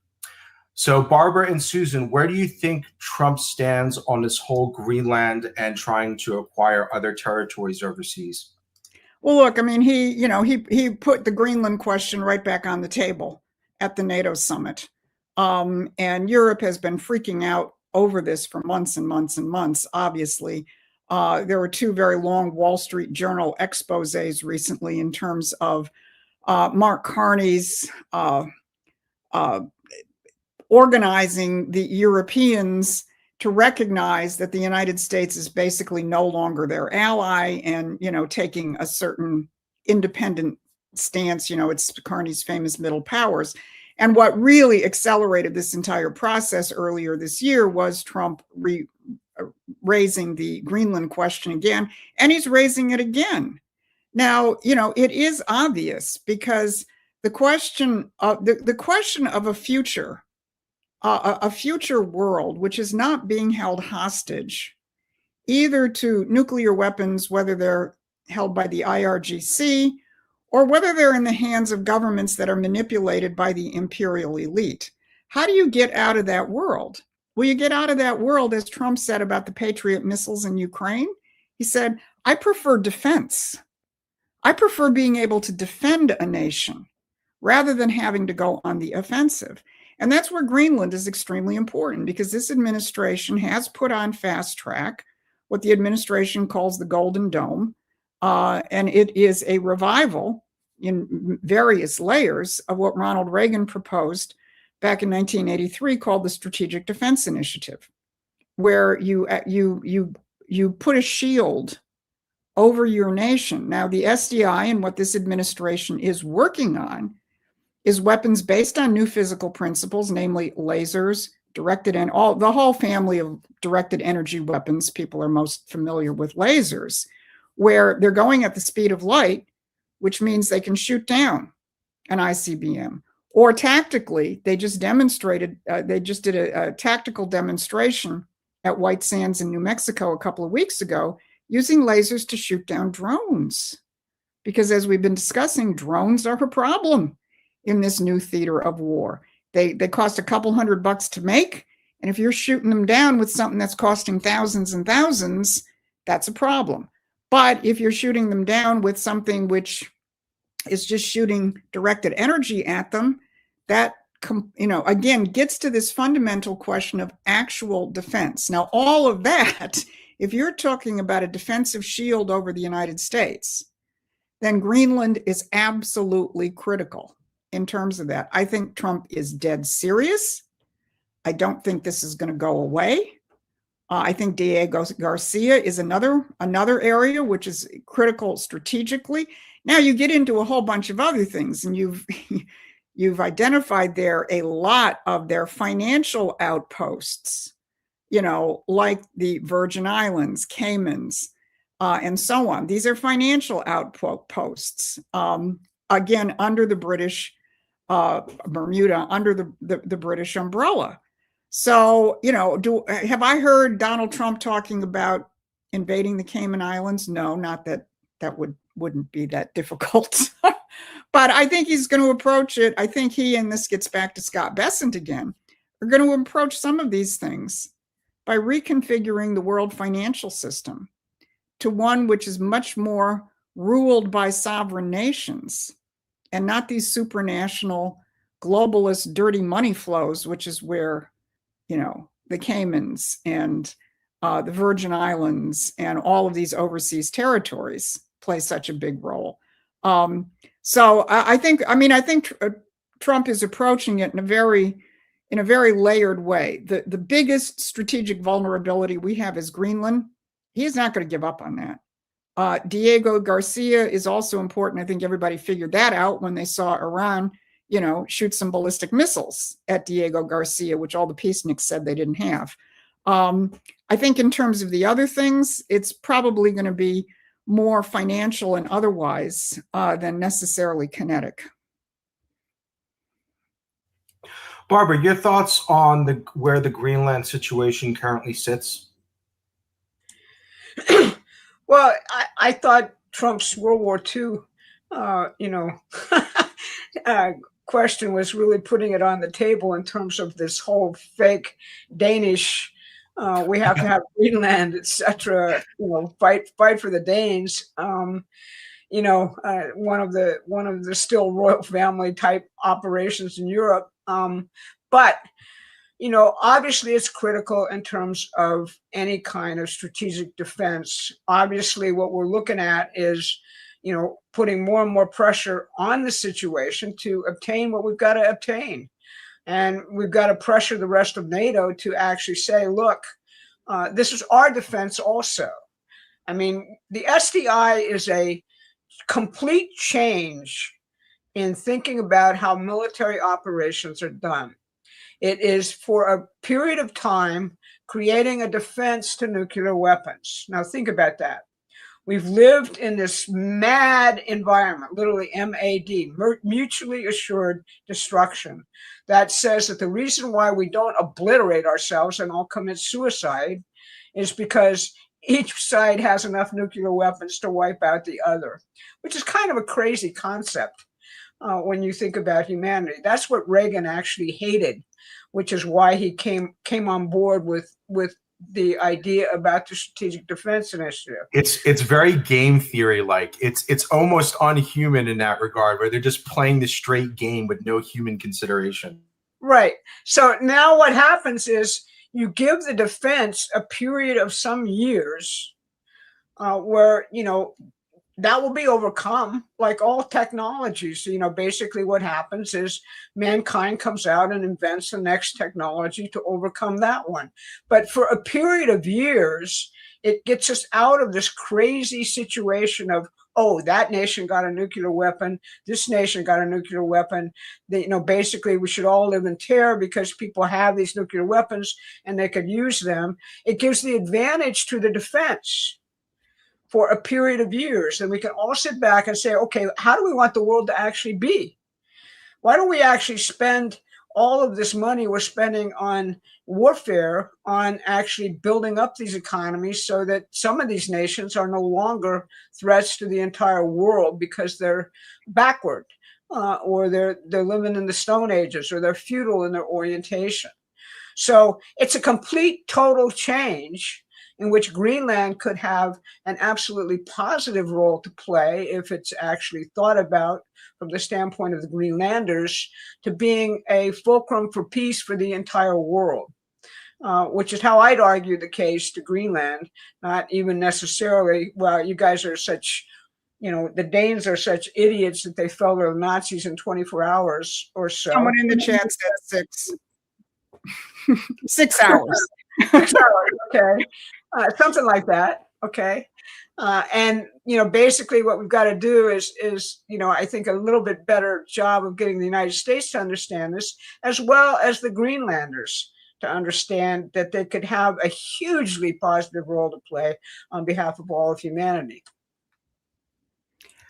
So Barbara and Susan, where do you think Trump stands on this whole Greenland and trying to acquire other territories overseas? Well, look, I mean, he put the Greenland question right back on the table at the NATO summit. And Europe has been freaking out over this for months and months and months, obviously. There were two very long Wall Street Journal exposés recently in terms of Mark Carney's organizing the Europeans to recognize that the United States is basically no longer their ally and, taking a certain independent stance. It's Carney's famous middle powers. And what really accelerated this entire process earlier this year was Trump raising the Greenland question again, and he's raising it again. Now, it is obvious because the question of a future world which is not being held hostage either to nuclear weapons, whether they're held by the IRGC or whether they're in the hands of governments that are manipulated by the imperial elite. How do you get out of that world? Well, you get out of that world, as Trump said about the Patriot missiles in Ukraine. He said, I prefer defense. I prefer being able to defend a nation rather than having to go on the offensive. And that's where Greenland is extremely important, because this administration has put on fast track what the administration calls the Golden Dome. And it is a revival in various layers of what Ronald Reagan proposed back in 1983 called the Strategic Defense Initiative, where you put a shield over your nation. Now, the SDI and what this administration is working on is weapons based on new physical principles, namely lasers, directed, and the whole family of directed energy weapons. People are most familiar with lasers, where they're going at the speed of light, which means they can shoot down an ICBM. Or tactically, they just did a tactical demonstration at White Sands in New Mexico a couple of weeks ago, using lasers to shoot down drones. Because as we've been discussing, drones are a problem in this new theater of war. They cost a couple $100 to make, and if you're shooting them down with something that's costing thousands and thousands, that's a problem. But if you're shooting them down with something which is just shooting directed energy at them, that again gets to this fundamental question of actual defense. Now, all of that, if you're talking about a defensive shield over the United States, then Greenland is absolutely critical in terms of that. I think Trump is dead serious. I don't think this is going to go away. I think Diego Garcia is another area which is critical strategically. Now you get into a whole bunch of other things, and you've identified there a lot of their financial outposts, like the Virgin Islands, Caymans, and so on. These are financial outposts, again, under the British, Bermuda, under the British umbrella. So, have I heard Donald Trump talking about invading the Cayman Islands? No, not that wouldn't be that difficult. But I think he's going to approach it. I think he, and this gets back to Scott Bessent again, are going to approach some of these things by reconfiguring the world financial system to one which is much more ruled by sovereign nations and not these supranational globalist dirty money flows, which is where, the Caymans and the Virgin Islands and all of these overseas territories play such a big role. So I think Trump is approaching it in a very layered way. The biggest strategic vulnerability we have is Greenland. He's not going to give up on that. Diego Garcia is also important. I think everybody figured that out when they saw Iran, shoot some ballistic missiles at Diego Garcia, which all the peaceniks said they didn't have. I think in terms of the other things, it's probably going to be more financial and otherwise than necessarily kinetic. Barbara, your thoughts on where the Greenland situation currently sits? Well, I thought Trump's World War II, question was really putting it on the table in terms of this whole fake Danish. We have to have Greenland, etc. Fight for the Danes. One of the still royal family type operations in Europe. But obviously it's critical in terms of any kind of strategic defense. Obviously, what we're looking at is, putting more and more pressure on the situation to obtain what we've got to obtain. And we've got to pressure the rest of NATO to actually say, look, this is our defense also. I mean, the SDI is a complete change in thinking about how military operations are done. It is for a period of time creating a defense to nuclear weapons. Now think about that. We've lived in this mad environment, literally MAD, mutually assured destruction, that says that the reason why we don't obliterate ourselves and all commit suicide is because each side has enough nuclear weapons to wipe out the other, which is kind of a crazy concept when you think about humanity. That's what Reagan actually hated, which is why he came on board with the idea about the Strategic Defense Initiative. It's very game theory like. It's almost unhuman in that regard, where they're just playing the straight game with no human consideration. Right. So now what happens is you give the defense a period of some years where that will be overcome, like all technologies. Basically what happens is mankind comes out and invents the next technology to overcome that one. But for a period of years, it gets us out of this crazy situation of, oh, that nation got a nuclear weapon, this nation got a nuclear weapon. Basically we should all live in terror because people have these nuclear weapons and they could use them. It gives the advantage to the defense for a period of years. And we can all sit back and say, okay, how do we want the world to actually be? Why don't we actually spend all of this money we're spending on warfare on actually building up these economies so that some of these nations are no longer threats to the entire world because they're backward or they're living in the Stone Ages or they're feudal in their orientation. So it's a complete total change in which Greenland could have an absolutely positive role to play if it's actually thought about from the standpoint of the Greenlanders to being a fulcrum for peace for the entire world, which is how I'd argue the case to Greenland, not even necessarily, well, you guys are such, the Danes are such idiots that they fell to the Nazis in 24 hours or so. Someone in the chat said 6 hours. 6 hours, okay. Something like that, okay. And basically what we've got to do is I think a little bit better job of getting the United States to understand this, as well as the Greenlanders to understand that they could have a hugely positive role to play on behalf of all of humanity.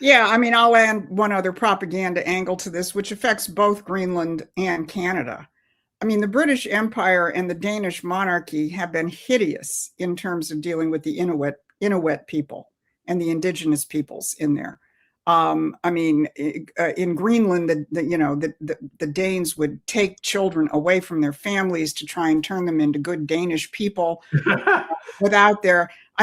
Yeah, I mean, I'll add one other propaganda angle to this, which affects both Greenland and Canada. I mean, the British Empire and the Danish monarchy have been hideous in terms of dealing with the Inuit people and the indigenous peoples in there. I mean, in Greenland, the Danes would take children away from their families to try and turn them into good Danish people without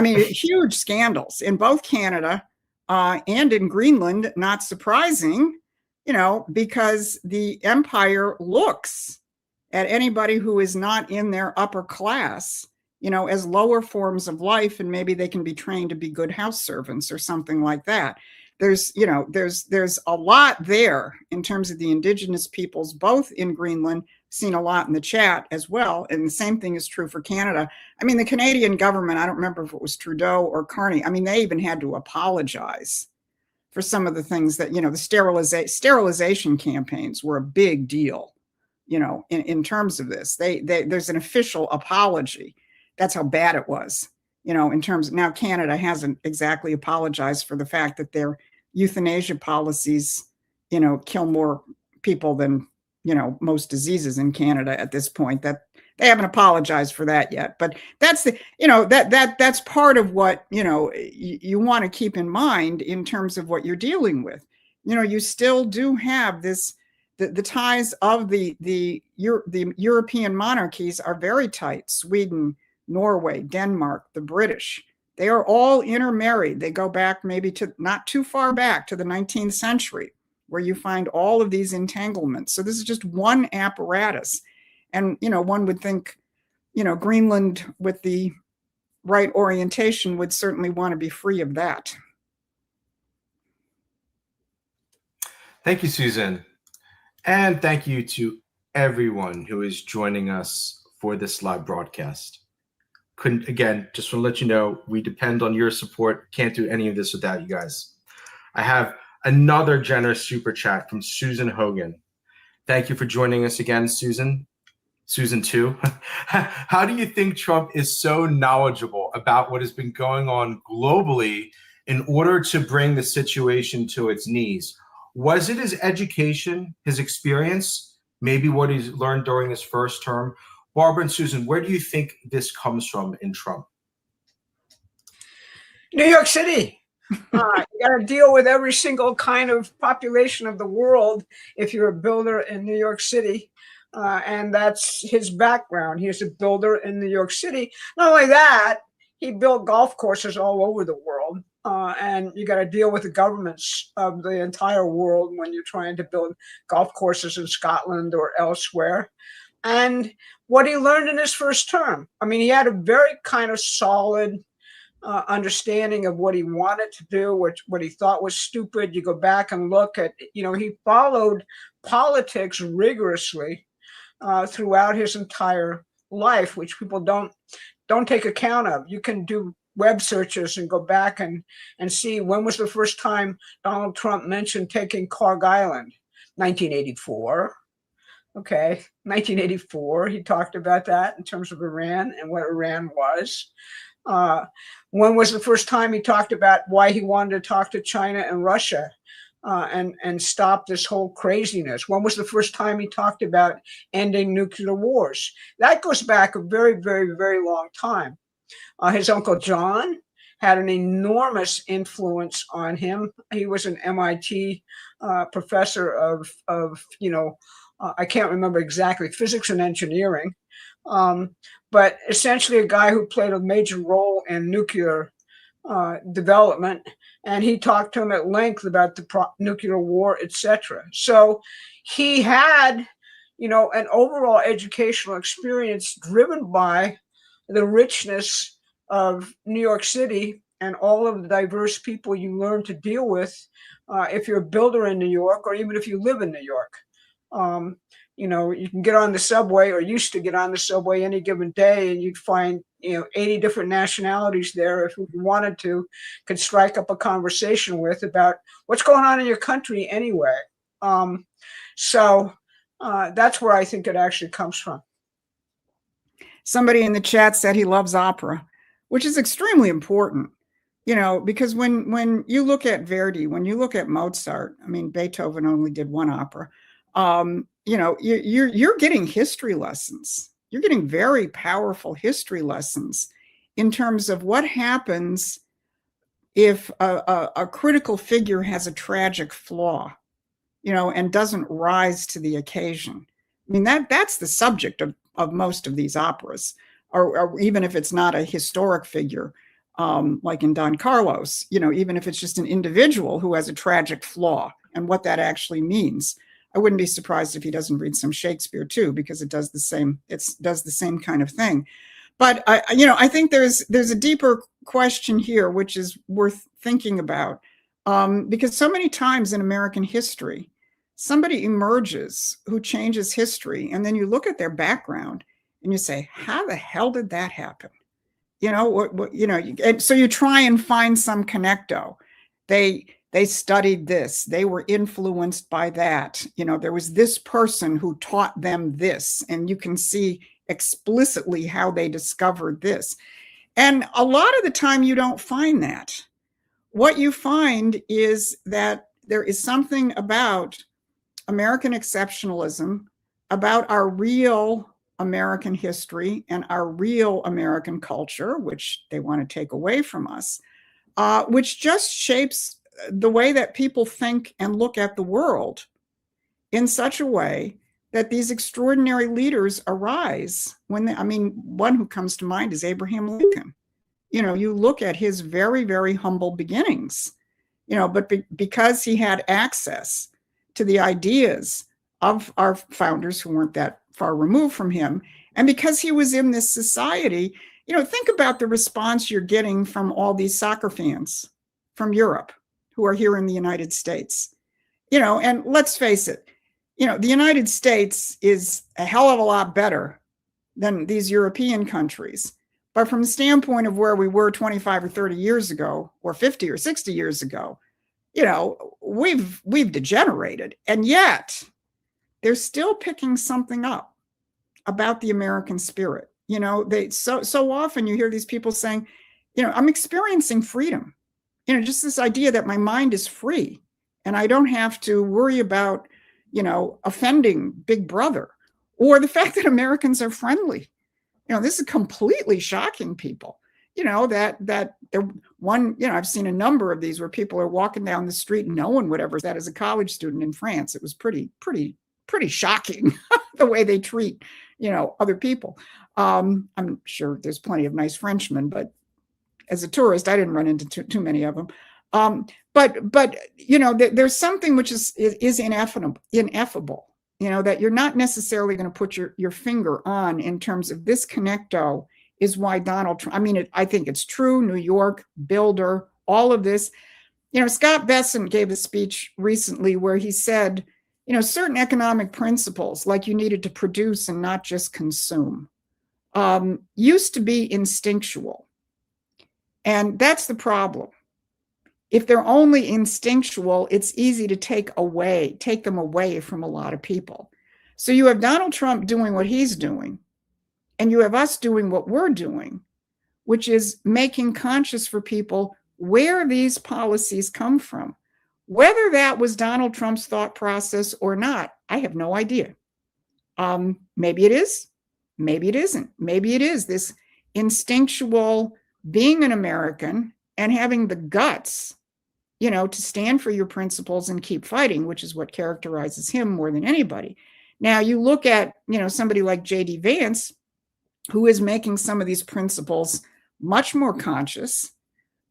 huge scandals in both Canada and in Greenland. Not surprising, because the empire looks at anybody who is not in their upper class, as lower forms of life, and maybe they can be trained to be good house servants or something like that. There's a lot there in terms of the indigenous peoples, both in Greenland, seen a lot in the chat as well. And the same thing is true for Canada. I mean, the Canadian government, I don't remember if it was Trudeau or Carney. I mean, they even had to apologize for some of the things that, the sterilization campaigns were a big deal. In terms of this, there's an official apology. That's how bad it was, in terms of, now Canada hasn't exactly apologized for the fact that their euthanasia policies, kill more people than, most diseases in Canada at this point. They haven't apologized for that yet, but that's the, that's part of what, you want to keep in mind in terms of what you're dealing with. You still do have this, the ties of the European monarchies are very tight. Sweden, Norway, Denmark, the British, they are all intermarried. They go back maybe to not too far back to the 19th century, where you find all of these entanglements. So this is just one apparatus. And, one would think, Greenland with the right orientation would certainly want to be free of that. Thank you, Susan. And thank you to everyone who is joining us for this live broadcast. Again, just want to let you know, we depend on your support. Can't do any of this without you guys. I have another generous super chat from Susan Hogan. Thank you for joining us again, Susan. Susan 2. How do you think Trump is so knowledgeable about what has been going on globally in order to bring the situation to its knees? Was it his education, his experience, maybe what he's learned during his first term? Barbara and Susan, where do you think this comes from in Trump? New York City. You got to deal with every single kind of population of the world if you're a builder in New York City. And that's his background. He's a builder in New York City. Not only that, he built golf courses all over the world. And you got to deal with the governments of the entire world when you're trying to build golf courses in Scotland or elsewhere. And what he learned in his first term, I mean, he had a very kind of solid understanding of what he wanted to do, what he thought was stupid. You go back and look at, he followed politics rigorously throughout his entire life, which people don't take account of. You can do web searches and go back and see when was the first time Donald Trump mentioned taking Carg Island. 1984. Okay, 1984. He talked about that in terms of Iran and what Iran was. When was the first time he talked about why he wanted to talk to China and Russia and stop this whole craziness? When was the first time he talked about ending nuclear wars? That goes back a very, very, very long time. His Uncle John had an enormous influence on him. He was an MIT professor of I can't remember exactly, physics and engineering. But essentially a guy who played a major role in nuclear development, and he talked to him at length about the nuclear war, etc. So he had, an overall educational experience driven by the richness of New York City and all of the diverse people you learn to deal with if you're a builder in New York, or even if you live in New York. You can get on the subway, or used to get on the subway any given day, and you'd find 80 different nationalities there. If you wanted to, could strike up a conversation with about what's going on in your country anyway. So that's where I think it actually comes from. Somebody in the chat said he loves opera, which is extremely important, because when you look at Verdi, when you look at Mozart, I mean, Beethoven only did one opera. You're getting history lessons. You're getting very powerful history lessons in terms of what happens if a critical figure has a tragic flaw, and doesn't rise to the occasion. I mean, that's the subject of most of these operas, or even if it's not a historic figure, like in Don Carlos, even if it's just an individual who has a tragic flaw and what that actually means. I wouldn't be surprised if he doesn't read some Shakespeare too, because it does the same kind of thing. But I think there's a deeper question here, which is worth thinking about, because so many times in American history, somebody emerges who changes history, and then you look at their background and you say, how the hell did that happen? And so you try and find some connecto. They studied this, they were influenced by that. There was this person who taught them this, and you can see explicitly how they discovered this. And a lot of the time you don't find that. What you find is that there is something about American exceptionalism, about our real American history and our real American culture, which they want to take away from us, which just shapes the way that people think and look at the world in such a way that these extraordinary leaders arise. One who comes to mind is Abraham Lincoln. You look at his very, very humble beginnings, but because he had access to the ideas of our founders who weren't that far removed from him, and because he was in this society, think about the response you're getting from all these soccer fans from Europe who are here in the United States. And let's face it, the United States is a hell of a lot better than these European countries. But from the standpoint of where we were 25 or 30 years ago, or 50 or 60 years ago, we've degenerated. And yet they're still picking something up about the American spirit. So often you hear these people saying, I'm experiencing freedom. Just this idea that my mind is free and I don't have to worry about, offending Big Brother, or the fact that Americans are friendly. This is completely shocking people. I've seen a number of these where people are walking down the street and no one would ever say that as a college student in France. It was pretty shocking the way they treat, other people. I'm sure there's plenty of nice Frenchmen, but as a tourist, I didn't run into too many of them. But there's something which is ineffable, that you're not necessarily going to put your finger on in terms of this connecto is why Donald Trump, I think it's true, New York, Builder, all of this. Scott Bessent gave a speech recently where he said, certain economic principles, like you needed to produce and not just consume, used to be instinctual. And that's the problem. If they're only instinctual, it's easy to take them away from a lot of people. So you have Donald Trump doing what he's doing, and you have us doing what we're doing, which is making conscious for people where these policies come from. Whether that was Donald Trump's thought process or not, I have no idea. Maybe it is, maybe it isn't. Maybe it is this instinctual being an American and having the guts, to stand for your principles and keep fighting, which is what characterizes him more than anybody. Now you look at, somebody like J.D. Vance, who is making some of these principles much more conscious.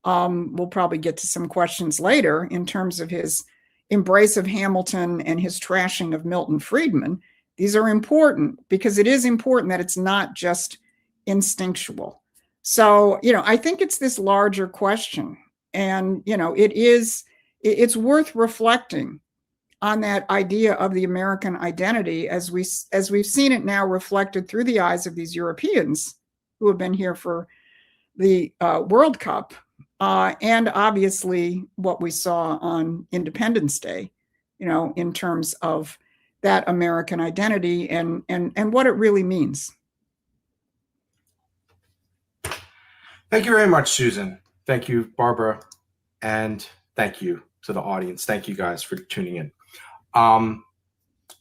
We'll probably get to some questions later in terms of his embrace of Hamilton and his trashing of Milton Friedman. These are important because it is important that it's not just instinctual. So, I think it's this larger question. And, it's worth reflecting on that idea of the American identity as we've seen it now reflected through the eyes of these Europeans who have been here for the World Cup, and obviously what we saw on Independence Day, in terms of that American identity and what it really means. Thank you very much, Susan. Thank you, Barbara. And thank you to the audience. Thank you guys for tuning in.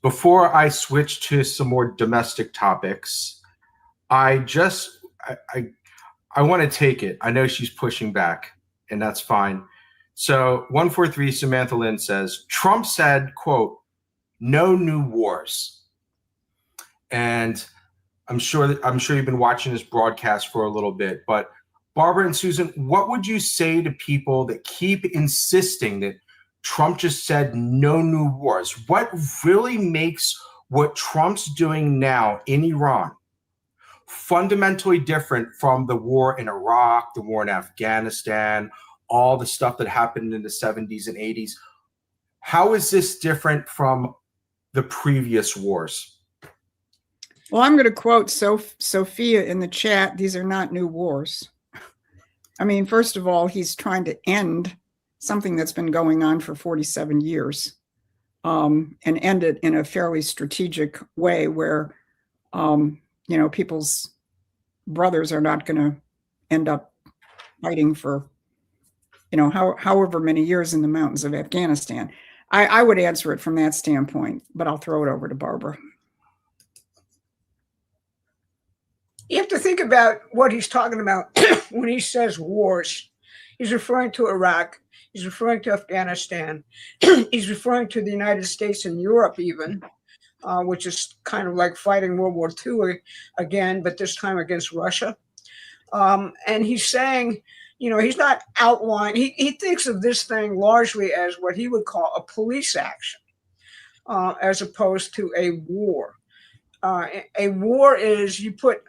Before I switch to some more domestic topics, I want to take it. I know she's pushing back, and that's fine. So 143 Samantha Lynn says, Trump said, quote, no new wars. And I'm sure you've been watching this broadcast for a little bit, but Barbara and Susan, what would you say to people that keep insisting that Trump just said no new wars? What really makes what Trump's doing now in Iran fundamentally different from the war in Iraq, the war in Afghanistan, all the stuff that happened in the 70s and 80s? How is this different from the previous wars? Well, I'm going to quote Sophia in the chat. These are not new wars. First of all, he's trying to end something that's been going on for 47 years, and end it in a fairly strategic way where, people's brothers are not going to end up fighting for, however many years in the mountains of Afghanistan. I would answer it from that standpoint, but I'll throw it over to Barbara. You have to think about what he's talking about when he says wars. He's referring to Iraq. He's referring to Afghanistan. He's referring to the United States and Europe even, which is kind of like fighting World War II again, but this time against Russia. And he's saying, you know, he's not outlining, he thinks of this thing largely as what he would call a police action, as opposed to a war. A war is you put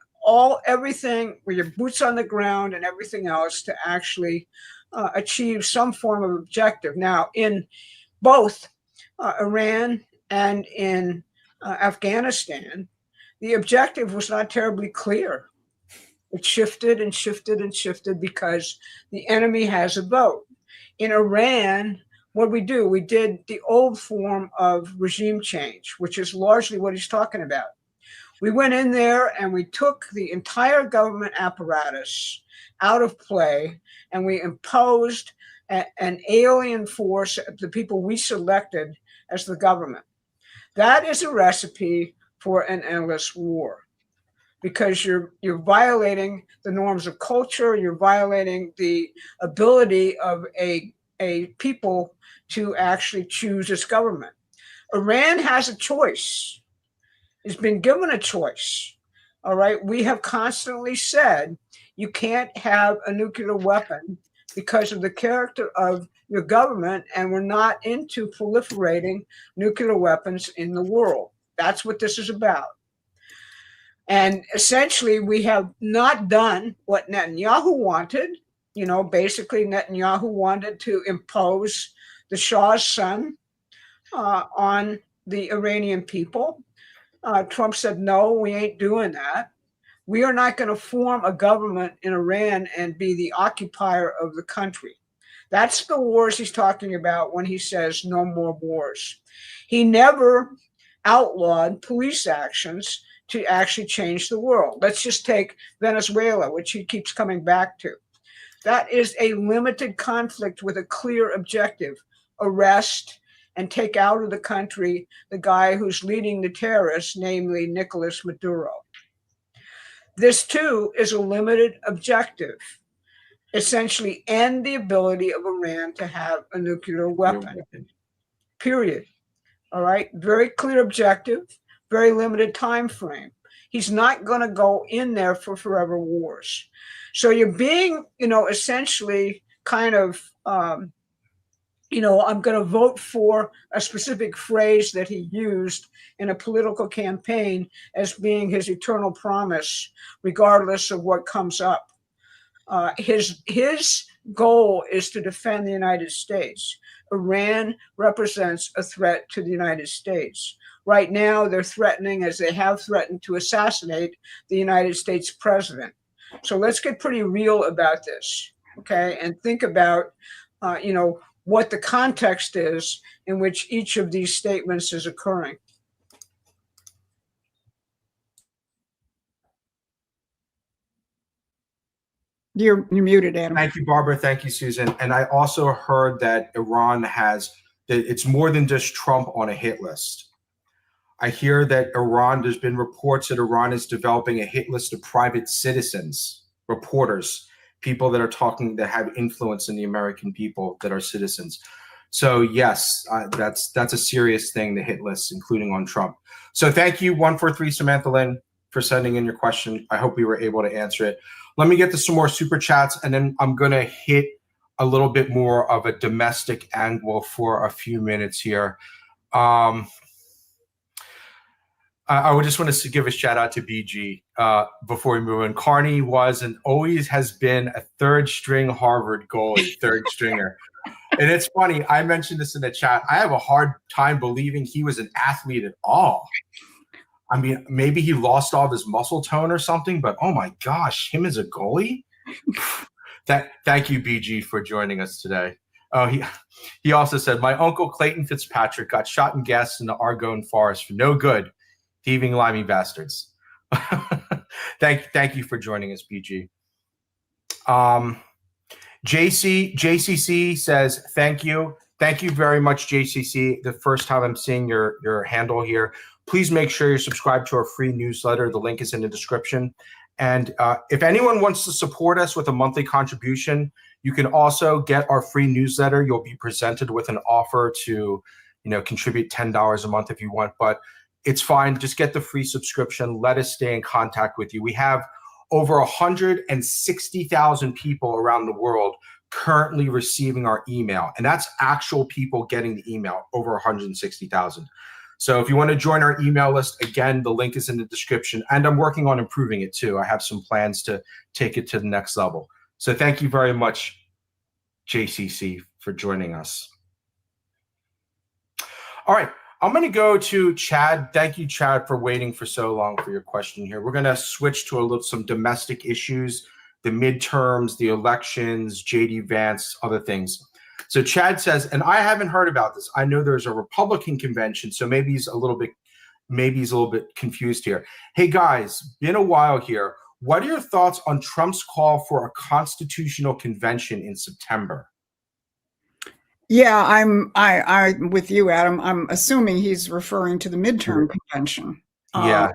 everything with your boots on the ground and everything else to actually achieve some form of objective. Now, in both Iran and in Afghanistan, the objective was not terribly clear. It shifted and shifted and shifted because the enemy has a vote. In Iran, what we do, we did the old form of regime change, which is largely what he's talking about. We went in there and we took the entire government apparatus out of play and we imposed an alien force, the people we selected as the government. That is a recipe for an endless war, because you're violating the norms of culture, you're violating the ability of a people to actually choose its government. Iran has a choice. It's been given a choice. All right. We have constantly said you can't have a nuclear weapon because of the character of your government, and we're not into proliferating nuclear weapons in the world. That's what this is about. And essentially, we have not done what Netanyahu wanted. You know, basically, Netanyahu wanted to impose the Shah's son on the Iranian people. Trump said, no, we ain't doing that. We are not going to form a government in Iran and be the occupier of the country. That's the wars he's talking about when he says no more wars. He never outlawed police actions to actually change the world. Let's just take Venezuela, which he keeps coming back to. That is a limited conflict with a clear objective: arrest and take out of the country the guy who's leading the terrorists, namely Nicolas Maduro. This too is a limited objective: essentially end the ability of Iran to have a nuclear weapon, period. All right, very clear objective, very limited time frame. He's not going to go in there for forever wars. So you're being, essentially kind of, I'm going to vote for a specific phrase that he used in a political campaign as being his eternal promise, regardless of what comes up. His goal is to defend the United States. Iran represents a threat to the United States. Right now, they're threatening, as they have threatened, to assassinate the United States president. So let's get pretty real about this, okay? And think about, what the context is in which each of these statements is occurring. You're muted, Adam. Thank you, Barbara. Thank you, Susan. And I also heard that Iran it's more than just Trump on a hit list. I hear that there's been reports that Iran is developing a hit list of private citizens, reporters, people that have influence in the American people that are citizens. So yes, that's a serious thing, the hit list, including on Trump. So thank you, 143 Samantha Lynn, for sending in your question. I hope we were able to answer it. Let me get to some more super chats, and then I'm going to hit a little bit more of a domestic angle for a few minutes here. I would just want to give a shout out to BG before we move on. Carney was and always has been a third string Harvard goalie, third stringer. And it's funny, I mentioned this in the chat. I have a hard time believing he was an athlete at all. I mean, maybe he lost all of his muscle tone or something, but oh my gosh, him as a goalie? Thank you, BG, for joining us today. Oh, he also said, my uncle Clayton Fitzpatrick got shot and gassed in the Argonne Forest for no good. Thieving limey bastards. Thank you for joining us, BG. JCC says, thank you. Thank you very much, JCC. The first time I'm seeing your handle here. Please make sure you're subscribed to our free newsletter. The link is in the description. And if anyone wants to support us with a monthly contribution, you can also get our free newsletter. You'll be presented with an offer to, contribute $10 a month if you want, but it's fine. Just get the free subscription. Let us stay in contact with you. We have over 160,000 people around the world currently receiving our email, and that's actual people getting the email, over 160,000. So if you want to join our email list, again, the link is in the description, and I'm working on improving it too. I have some plans to take it to the next level. So thank you very much, JCC, for joining us. All right, I'm going to go to Chad. Thank you, Chad, for waiting for so long for your question here. We're going to switch to some domestic issues, the midterms, the elections, JD Vance, other things. So Chad says, and I haven't heard about this. I know there's a Republican convention, so maybe he's a little bit confused here. Hey guys, been a while here. What are your thoughts on Trump's call for a constitutional convention in September? Yeah, I'm with you, Adam. I'm assuming he's referring to the midterm convention. Yeah.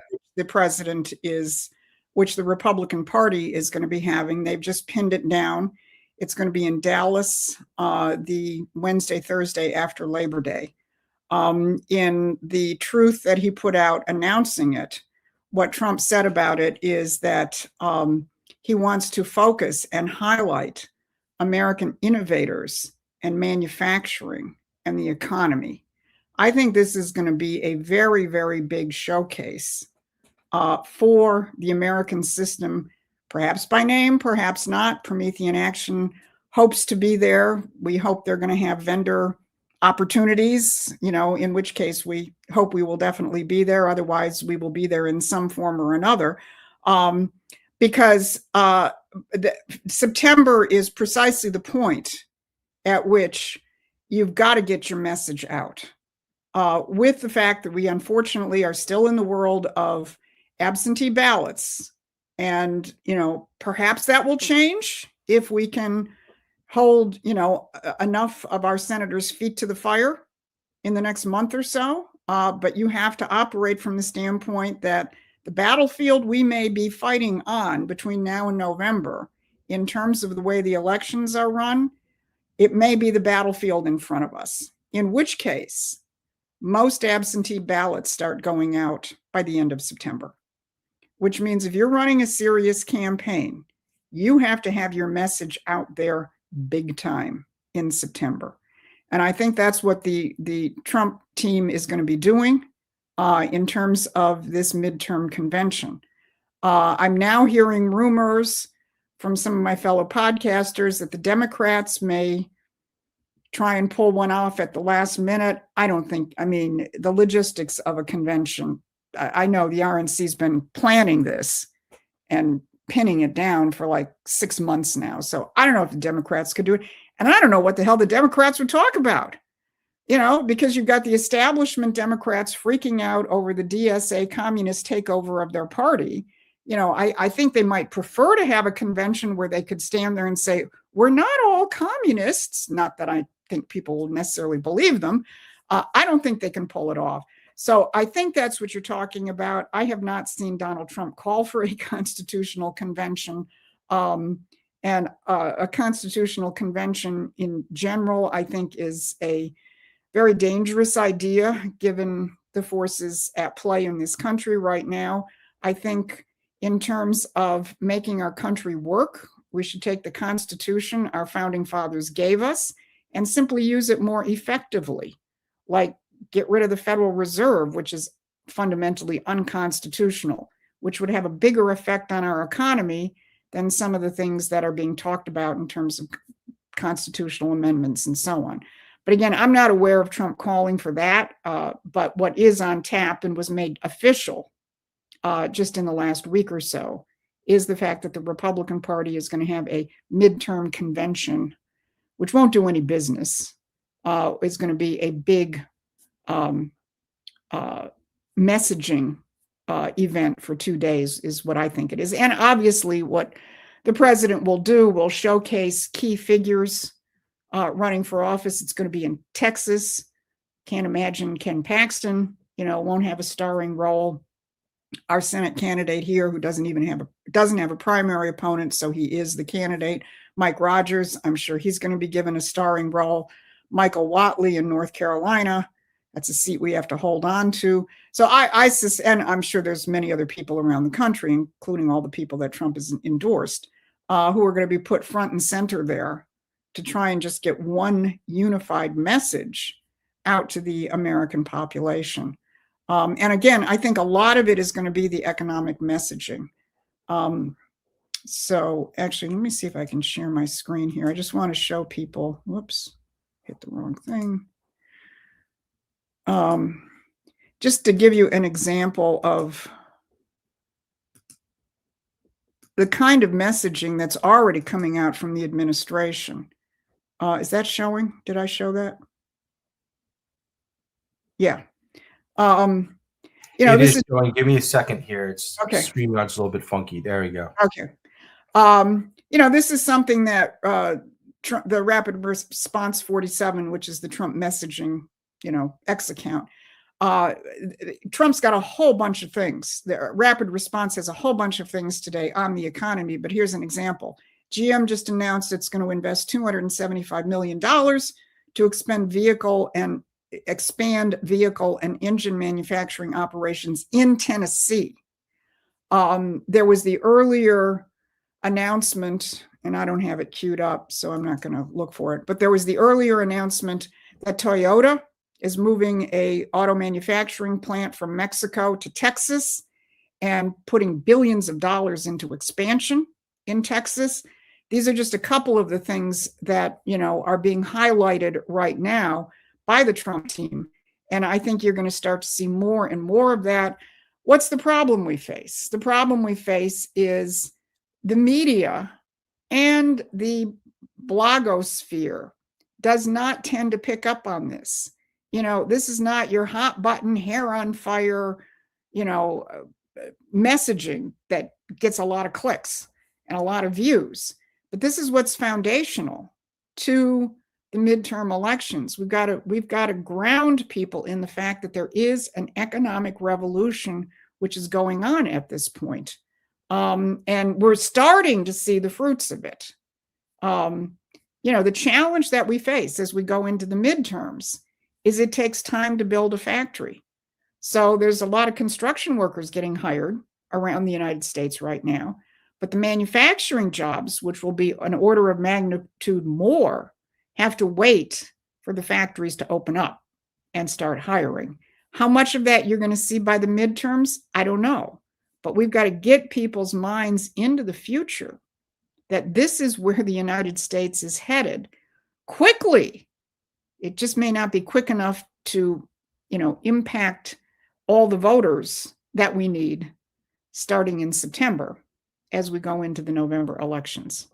Which the Republican Party is going to be having. They've just pinned it down. It's going to be in Dallas the Wednesday, Thursday after Labor Day. In the truth that he put out announcing it, what Trump said about it is that he wants to focus and highlight American innovators and manufacturing and the economy. I think this is going to be a very, very big showcase for the American system, perhaps by name, perhaps not. Promethean Action hopes to be there. We hope they're going to have vendor opportunities, in which case we hope we will definitely be there. Otherwise, we will be there in some form or another. Because September is precisely the point at which you've got to get your message out. With the fact that we unfortunately are still in the world of absentee ballots. And, perhaps that will change if we can hold, enough of our senators' feet to the fire in the next month or so. But you have to operate from the standpoint that the battlefield we may be fighting on between now and November, in terms of the way the elections are run, it may be the battlefield in front of us, in which case most absentee ballots start going out by the end of September, which means if you're running a serious campaign, you have to have your message out there big time in September. And I think that's what the Trump team is going to be doing in terms of this midterm convention. I'm now hearing rumors from some of my fellow podcasters that the Democrats may try and pull one off at the last minute. The logistics of a convention, I know the RNC's been planning this and pinning it down for like 6 months now. So I don't know if the Democrats could do it. And I don't know what the hell the Democrats would talk about, because you've got the establishment Democrats freaking out over the DSA communist takeover of their party. I think they might prefer to have a convention where they could stand there and say, we're not all communists. Not that I think people will necessarily believe them. I don't think they can pull it off. So I think that's what you're talking about. I have not seen Donald Trump call for a constitutional convention. And a constitutional convention in general, I think, is a very dangerous idea given the forces at play in this country right now. I think in terms of making our country work, we should take the Constitution our founding fathers gave us and simply use it more effectively, like get rid of the Federal Reserve, which is fundamentally unconstitutional, which would have a bigger effect on our economy than some of the things that are being talked about in terms of constitutional amendments and so on. But again, I'm not aware of Trump calling for that. But what is on tap and was made official just in the last week or so is the fact that the Republican Party is going to have a midterm convention, which won't do any business. It's going to be a big messaging event for 2 days is what I think it is. And obviously what the president will do will showcase key figures running for office. It's going to be in Texas. Can't imagine Ken Paxton, won't have a starring role. our Senate candidate here, who doesn't have a primary opponent, so he is the candidate. Mike Rogers, I'm sure he's going to be given a starring role. Michael Whatley in North Carolina, that's a seat we have to hold on to. So and I'm sure there's many other people around the country, including all the people that Trump has endorsed, who are going to be put front and center there to try and just get one unified message out to the American population. And again, I think a lot of it is going to be the economic messaging. So actually, let me see if I can share my screen here. I just want to show people, whoops, hit the wrong thing. Just to give you an example of the kind of messaging that's already coming out from the administration. Is that showing? Did I show that? Yeah. You know, this is showing. Give me a second here. It's okay. StreamYard's a little bit funky. There we go. Okay. You know, this is something that the Rapid Response 47, which is the Trump messaging, you know, X account. Trump's got a whole bunch of things. The Rapid Response has a whole bunch of things today on the economy, but here's an example. GM just announced it's going to invest $275 million to expand vehicle and engine manufacturing operations in Tennessee. There was the earlier announcement, and I don't have it queued up, so I'm not going to look for it, but there was the earlier announcement that Toyota is moving a auto manufacturing plant from Mexico to Texas and putting billions of dollars into expansion in Texas. These are just a couple of the things that, you know, are being highlighted right now by the Trump team. And I think you're going to start to see more and more of that. What's the problem we face? The problem we face is the media and the blogosphere does not tend to pick up on this. You know, this is not your hot button, hair on fire, you know, messaging that gets a lot of clicks and a lot of views. But this is what's foundational to the midterm elections. We've got to ground people in the fact that there is an economic revolution which is going on at this point. And we're starting to see the fruits of it. You know, the challenge that we face as we go into the midterms is it takes time to build a factory. So there's a lot of construction workers getting hired around the United States right now, but the manufacturing jobs, which will be an order of magnitude more, have to wait for the factories to open up and start hiring. How much of that you're going to see by the midterms, I don't know. But we've got to get people's minds into the future that this is where the United States is headed quickly. It just may not be quick enough to, you know, impact all the voters that we need starting in September as we go into the November elections.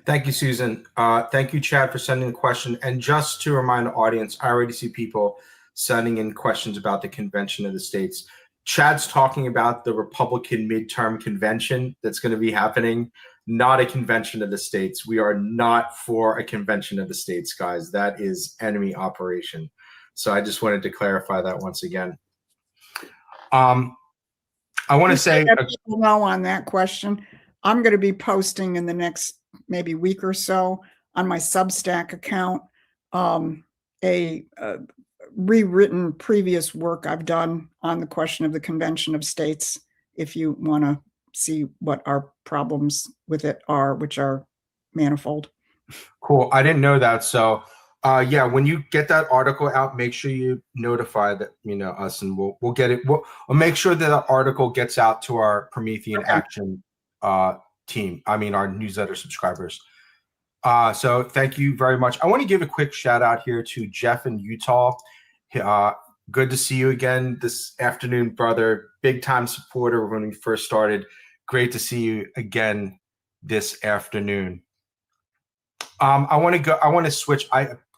Thank you, Susan. Thank you, Chad, for sending the question. And just to remind the audience, I already see people sending in questions about the Convention of the States. Chad's talking about the Republican midterm convention that's going to be happening, not a convention of the states. We are not for a convention of the states, guys. That is enemy operation. So I just wanted to clarify that once again. I want to say people know on that question. I'm going to be posting in the next maybe week or so on my Substack account a rewritten previous work I've done on the question of the Convention of States, if you want to see what our problems with it are, which are manifold. Cool. I didn't know that. So yeah, when you get that article out, make sure you notify that, you know, us, and we'll get it. We'll make sure that the article gets out to our Promethean Action team. I mean, our newsletter subscribers. So thank you very much. I want to give a quick shout out here to Jeff in Utah. Good to see you again this afternoon, brother. Big time supporter when we first started. Great to see you again this afternoon. I want to switch.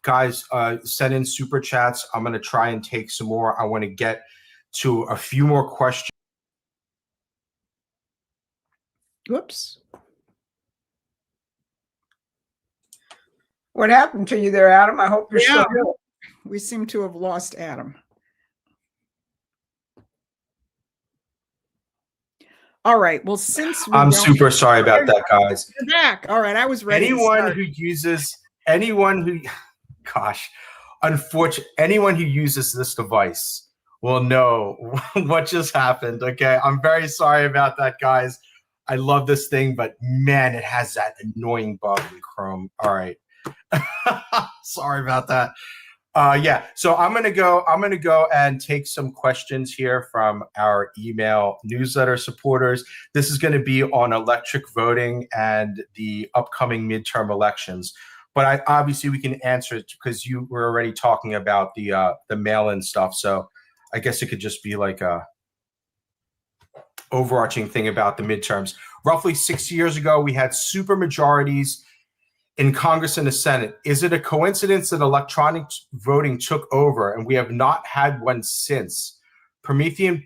Guys, send in super chats. I'm going to try and take some more. I want to get to a few more questions. Whoops. What happened to you there, Adam? I hope you're still here. We seem to have lost Adam. All right. Well, since we I'm don't- super sorry about that, guys. You're back. All right. I was ready. Anyone who uses this device will know what just happened. Okay. I'm very sorry about that, guys. I love this thing, but man, it has that annoying bug in Chrome. All right. Sorry about that. Yeah, so I'm gonna go and take some questions here from our email newsletter supporters. This is gonna be on electric voting and the upcoming midterm elections. But obviously we can answer it because you were already talking about the mail-in stuff. So I guess it could just be like a overarching thing about the midterms. Roughly 6 years ago, we had super majorities in Congress and the Senate. Is it a coincidence that electronic voting took over and we have not had one since? Promethean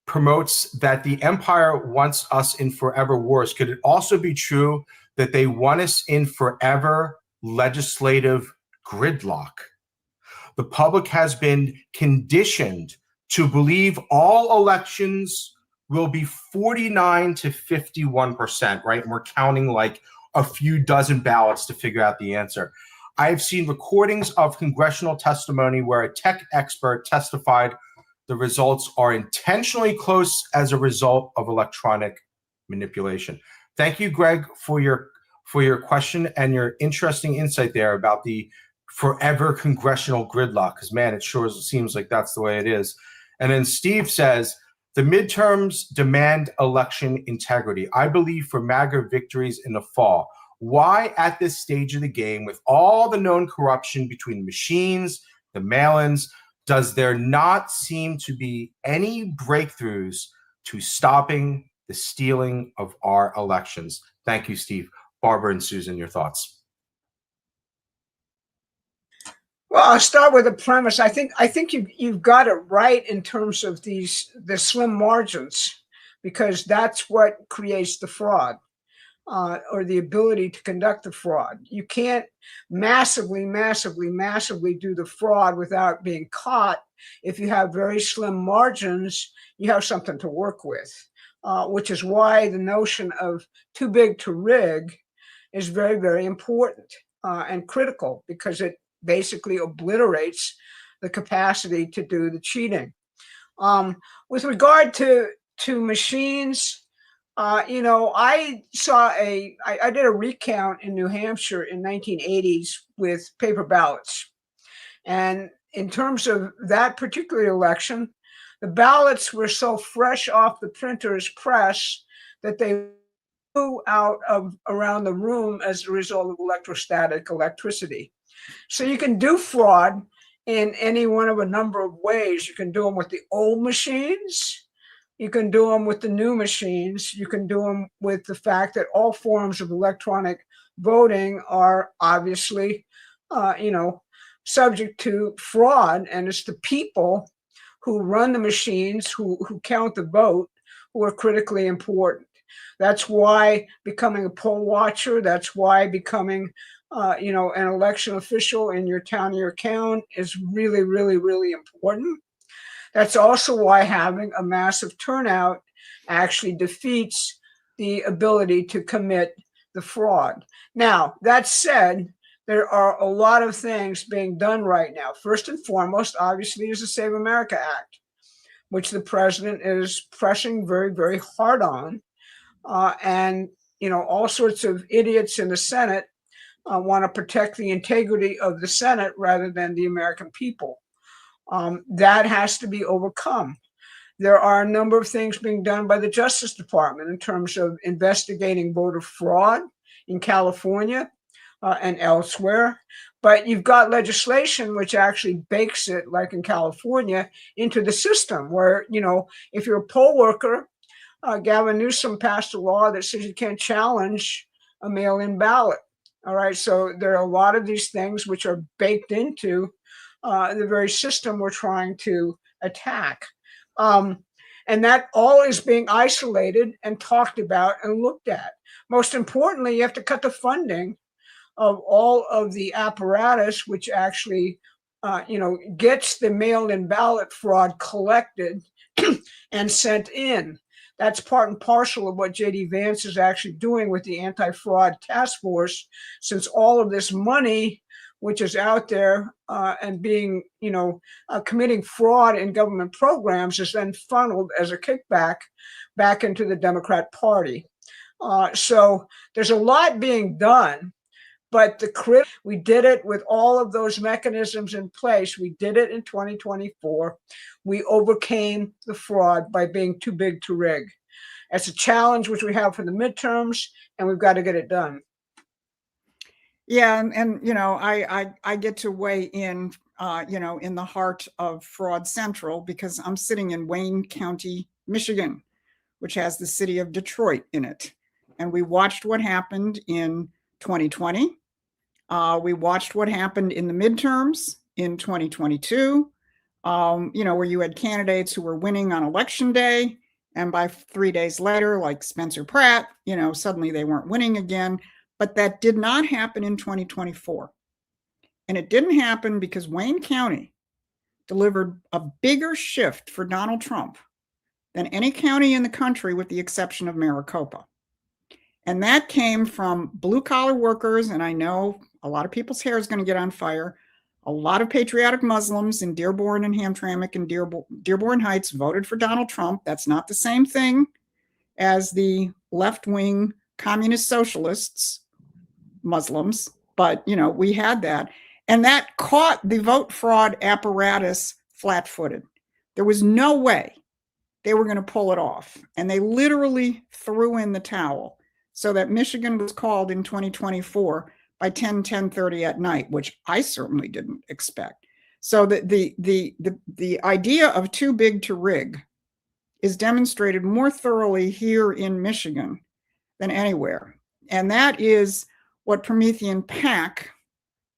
promotes that the empire wants us in forever wars. Could it also be true that they want us in forever legislative gridlock? The public has been conditioned to believe all elections will be 49 to 51%, right? And we're counting like a few dozen ballots to figure out the answer. I have seen recordings of congressional testimony where a tech expert testified the results are intentionally close as a result of electronic manipulation. Thank you, Greg, for your question and your interesting insight there about the forever congressional gridlock, because man, it sure seems like that's the way it is. And then Steve says, the midterms demand election integrity. I believe for MAGA victories in the fall. Why at this stage of the game, with all the known corruption between machines, the mail-ins, does there not seem to be any breakthroughs to stopping the stealing of our elections? Thank you, Steve. Barbara and Susan, your thoughts. Well, I'll start with a premise. I think you've got it right in terms of the slim margins, because that's what creates the fraud, or the ability to conduct the fraud. You can't massively do the fraud without being caught. If you have very slim margins, you have something to work with, which is why the notion of too big to rig is very, very important and critical, because it basically obliterates the capacity to do the cheating. With regard to machines, I did a recount in New Hampshire in 1980s with paper ballots. And in terms of that particular election, the ballots were so fresh off the printer's press that they flew out of around the room as a result of electrostatic electricity. So you can do fraud in any one of a number of ways. You can do them with the old machines. You can do them with the new machines. You can do them with the fact that all forms of electronic voting are obviously, subject to fraud. And it's the people who run the machines, who count the vote, who are critically important. That's why becoming a poll watcher, that's why becoming an election official in your town or your county is really, really, really important. That's also why having a massive turnout actually defeats the ability to commit the fraud. Now, that said, there are a lot of things being done right now. First and foremost, obviously, is the Save America Act, which the president is pressing very, very hard on. And all sorts of idiots in the Senate want to protect the integrity of the Senate rather than the American people. That has to be overcome. There are a number of things being done by the Justice Department in terms of investigating voter fraud in California and elsewhere. But you've got legislation which actually bakes it, like in California, into the system where, if you're a poll worker, Gavin Newsom passed a law that says you can't challenge a mail-in ballot. All right, so there are a lot of these things which are baked into the very system we're trying to attack. And that all is being isolated and talked about and looked at. Most importantly, you have to cut the funding of all of the apparatus which actually, gets the mail-in ballot fraud collected and sent in. that's part and parcel of what J.D. Vance is actually doing with the anti-fraud task force, since all of this money, which is out there and being, committing fraud in government programs, is then funneled as a kickback back into the Democrat Party. So there's a lot being done. But we did it with all of those mechanisms in place. We did it in 2024. We overcame the fraud by being too big to rig. It's a challenge which we have for the midterms, and we've got to get it done. Yeah, and I get to weigh in, in the heart of Fraud Central because I'm sitting in Wayne County, Michigan, which has the city of Detroit in it. And we watched what happened in 2020. We watched what happened in the midterms in 2022, where you had candidates who were winning on election day, and by 3 days later, like Spencer Pratt, suddenly they weren't winning again. But that did not happen in 2024. And it didn't happen because Wayne County delivered a bigger shift for Donald Trump than any county in the country, with the exception of Maricopa. And that came from blue-collar workers, and I know a lot of people's hair is going to get on fire. A lot of patriotic Muslims in Dearborn and Hamtramck and Dearborn Heights voted for Donald Trump. That's not the same thing as the left-wing communist socialists, Muslims, but, we had that. And that caught the vote fraud apparatus flat-footed. There was no way they were going to pull it off. And they literally threw in the towel, so that Michigan was called in 2024 by 10:30 at night, which I certainly didn't expect. So the idea of too big to rig is demonstrated more thoroughly here in Michigan than anywhere. And that is what Promethean PAC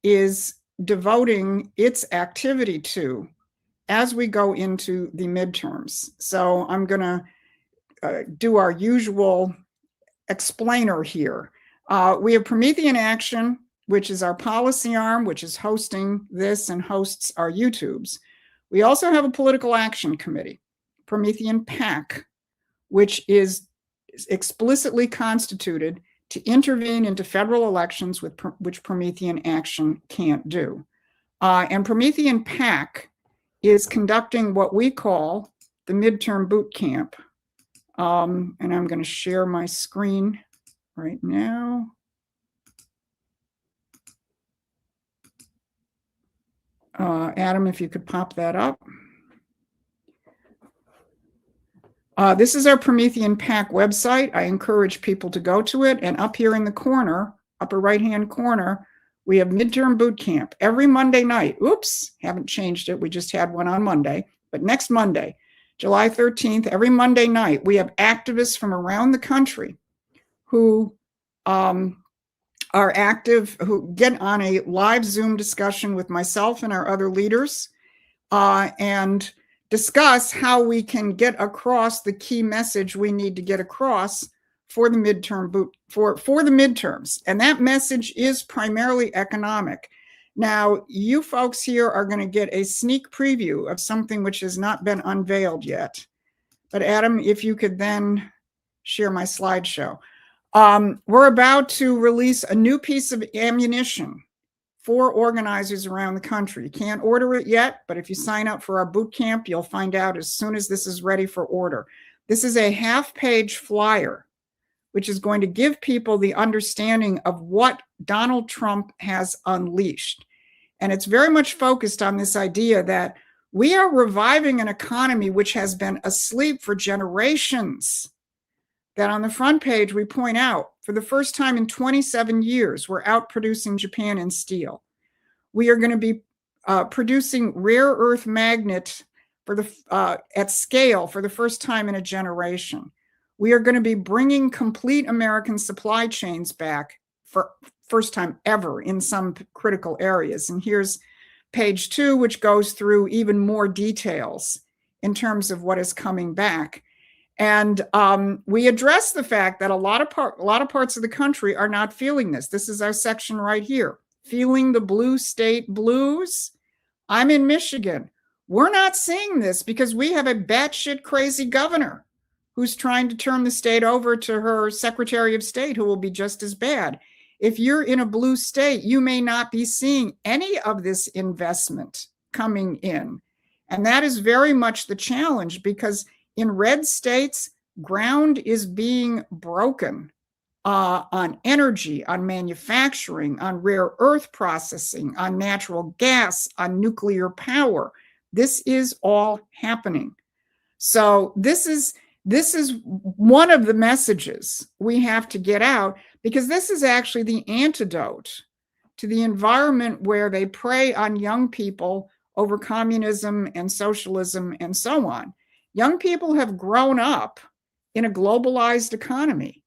is devoting its activity to as we go into the midterms. So I'm going to do our usual explainer here. We have Promethean Action, which is our policy arm, which is hosting this and hosts our YouTubes. We also have a political action committee, Promethean PAC, which is explicitly constituted to intervene into federal elections, which Promethean Action can't do. And Promethean PAC is conducting what we call the midterm boot camp. And I'm going to share my screen right now. Adam, if you could pop that up. This is our Promethean PAC website. I encourage people to go to it. And up here in the corner, upper right-hand corner, we have midterm boot camp every Monday night. Oops, haven't changed it. We just had one on Monday. But next Monday, July 13th, every Monday night, we have activists from around the country who are active, who get on a live Zoom discussion with myself and our other leaders and discuss how we can get across the key message we need to get across for the midterm for the midterms. And that message is primarily economic. Now, you folks here are going to get a sneak preview of something which has not been unveiled yet. But Adam, if you could then share my slideshow. We're about to release a new piece of ammunition for organizers around the country. You can't order it yet, but if you sign up for our boot camp, you'll find out as soon as this is ready for order. This is a half-page flyer, which is going to give people the understanding of what Donald Trump has unleashed. And it's very much focused on this idea that we are reviving an economy which has been asleep for generations. That on the front page, we point out, for the first time in 27 years, we're outproducing Japan in steel. We are going to be producing rare earth magnet at scale for the first time in a generation. We are going to be bringing complete American supply chains back for first time ever in some critical areas. And here's page 2, which goes through even more details in terms of what is coming back. And we address the fact that a lot of parts of the country are not feeling this. This is our section right here, feeling the blue state blues. I'm in Michigan. We're not seeing this because we have a batshit crazy governor who's trying to turn the state over to her Secretary of State, who will be just as bad. If you're in a blue state, you may not be seeing any of this investment coming in. And that is very much the challenge, because in red states, ground is being broken on energy, on manufacturing, on rare earth processing, on natural gas, on nuclear power. This is all happening. So this is one of the messages we have to get out, because this is actually the antidote to the environment where they prey on young people over communism and socialism and so on. Young people have grown up in a globalized economy.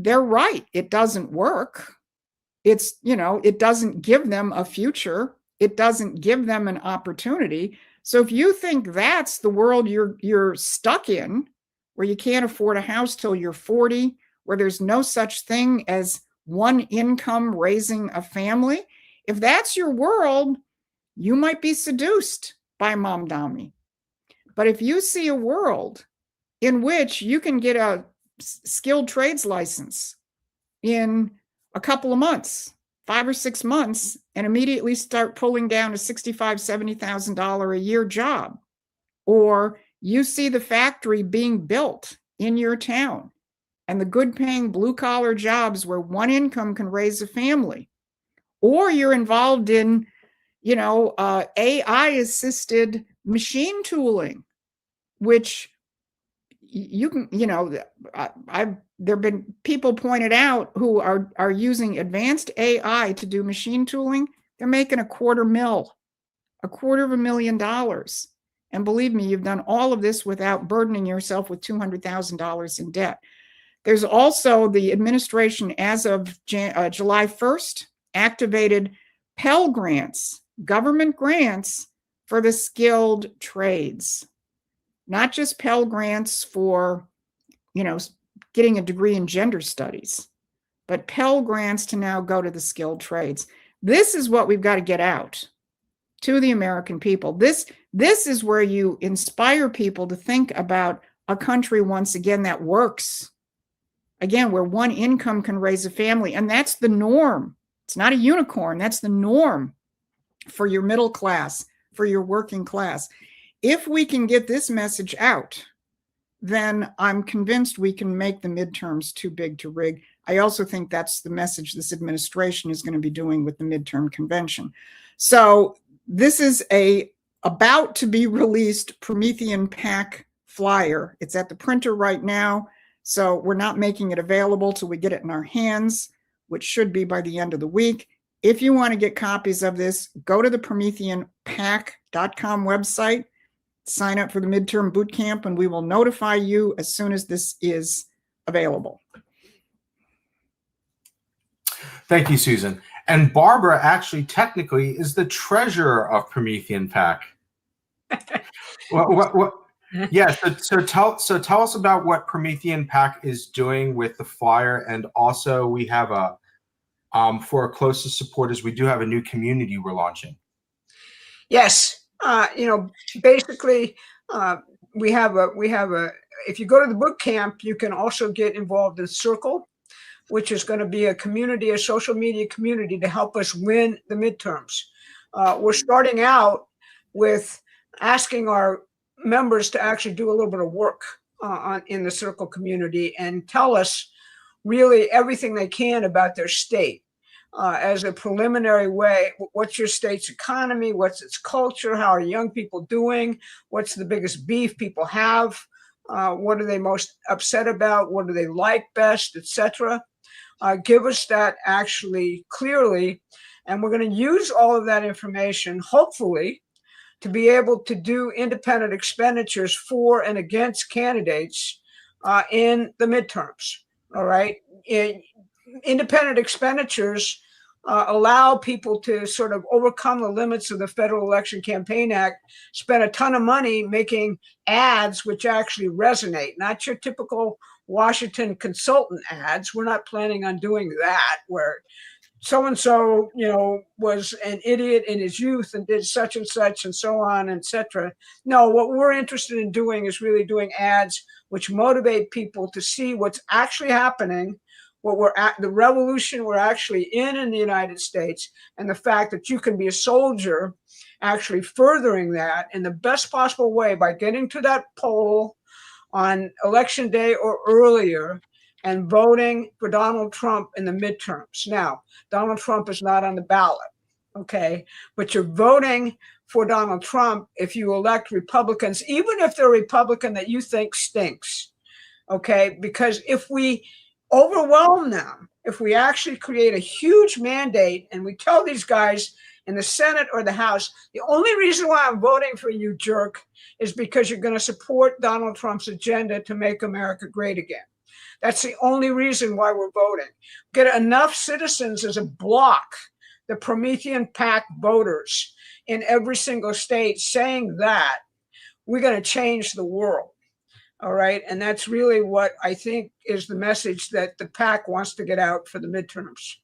They're right. It doesn't work. It's, it doesn't give them a future. It doesn't give them an opportunity. So if you think that's the world you're stuck in, where you can't afford a house till you're 40, where there's no such thing as one income raising a family, if that's your world, you might be seduced by Mamdani. But if you see a world in which you can get a skilled trades license in a couple of months, 5 or 6 months, and immediately start pulling down a $65,000, $70,000 a year job, or you see the factory being built in your town and the good paying blue collar jobs where one income can raise a family, or you're involved in, AI assisted machine tooling, which you can, there have been people pointed out who are using advanced AI to do machine tooling. They're making $250,000. And believe me, you've done all of this without burdening yourself with $200,000 in debt. There's also the administration, as of July 1st, activated Pell Grants, government grants for the skilled trades. Not just Pell Grants for, getting a degree in gender studies, but Pell Grants to now go to the skilled trades. This is what we've got to get out to the American people. This is where you inspire people to think about a country, once again, that works. Again, where one income can raise a family. And that's the norm. It's not a unicorn. That's the norm for your middle class, for your working class. If we can get this message out, then I'm convinced we can make the midterms too big to rig. I also think that's the message this administration is going to be doing with the midterm convention. So this is a about to be released Promethean PAC flyer. It's at the printer right now, so we're not making it available till we get it in our hands, which should be by the end of the week. If you want to get copies of this, go to the PrometheanPAC.com website, sign up for the midterm boot camp, and we will notify you as soon as this is available. Thank you, Susan. And Barbara actually technically is the treasurer of Promethean PAC. Yeah, so tell us about what Promethean PAC is doing with the flyer, and also we have for our closest supporters, we do have a new community we're launching. Yes. Basically, we have a, if you go to the boot camp, you can also get involved in Circle, which is going to be a social media community to help us win the midterms. We're starting out with asking our members to actually do a little bit of work in the Circle community and tell us really everything they can about their state. As a preliminary way, what's your state's economy? What's its culture? How are young people doing? What's the biggest beef people have? What are they most upset about? What do they like best, etc.? Give us that actually clearly, and we're going to use all of that information, hopefully, to be able to do independent expenditures for and against candidates in the midterms. All right. Independent expenditures allow people to sort of overcome the limits of the Federal Election Campaign Act, spend a ton of money making ads which actually resonate, not your typical Washington consultant ads. We're not planning on doing that, where so-and-so, was an idiot in his youth and did such and so on, etc. No, what we're interested in doing is really doing ads which motivate people to see what's actually happening, what we're at, the revolution we're actually in the United States, and the fact that you can be a soldier actually furthering that in the best possible way by getting to that poll on election day or earlier and voting for Donald Trump in the midterms. Now, Donald Trump is not on the ballot, okay? But you're voting for Donald Trump if you elect Republicans, even if they're a Republican that you think stinks, okay? Because if we overwhelm them, if we actually create a huge mandate and we tell these guys in the Senate or the House, the only reason why I'm voting for you, jerk, is because you're going to support Donald Trump's agenda to make America great again. That's the only reason why we're voting. Get enough citizens as a block, the Promethean Pack voters in every single state saying that, we're going to change the world. All right. And that's really what I think is the message that the PAC wants to get out for the midterms.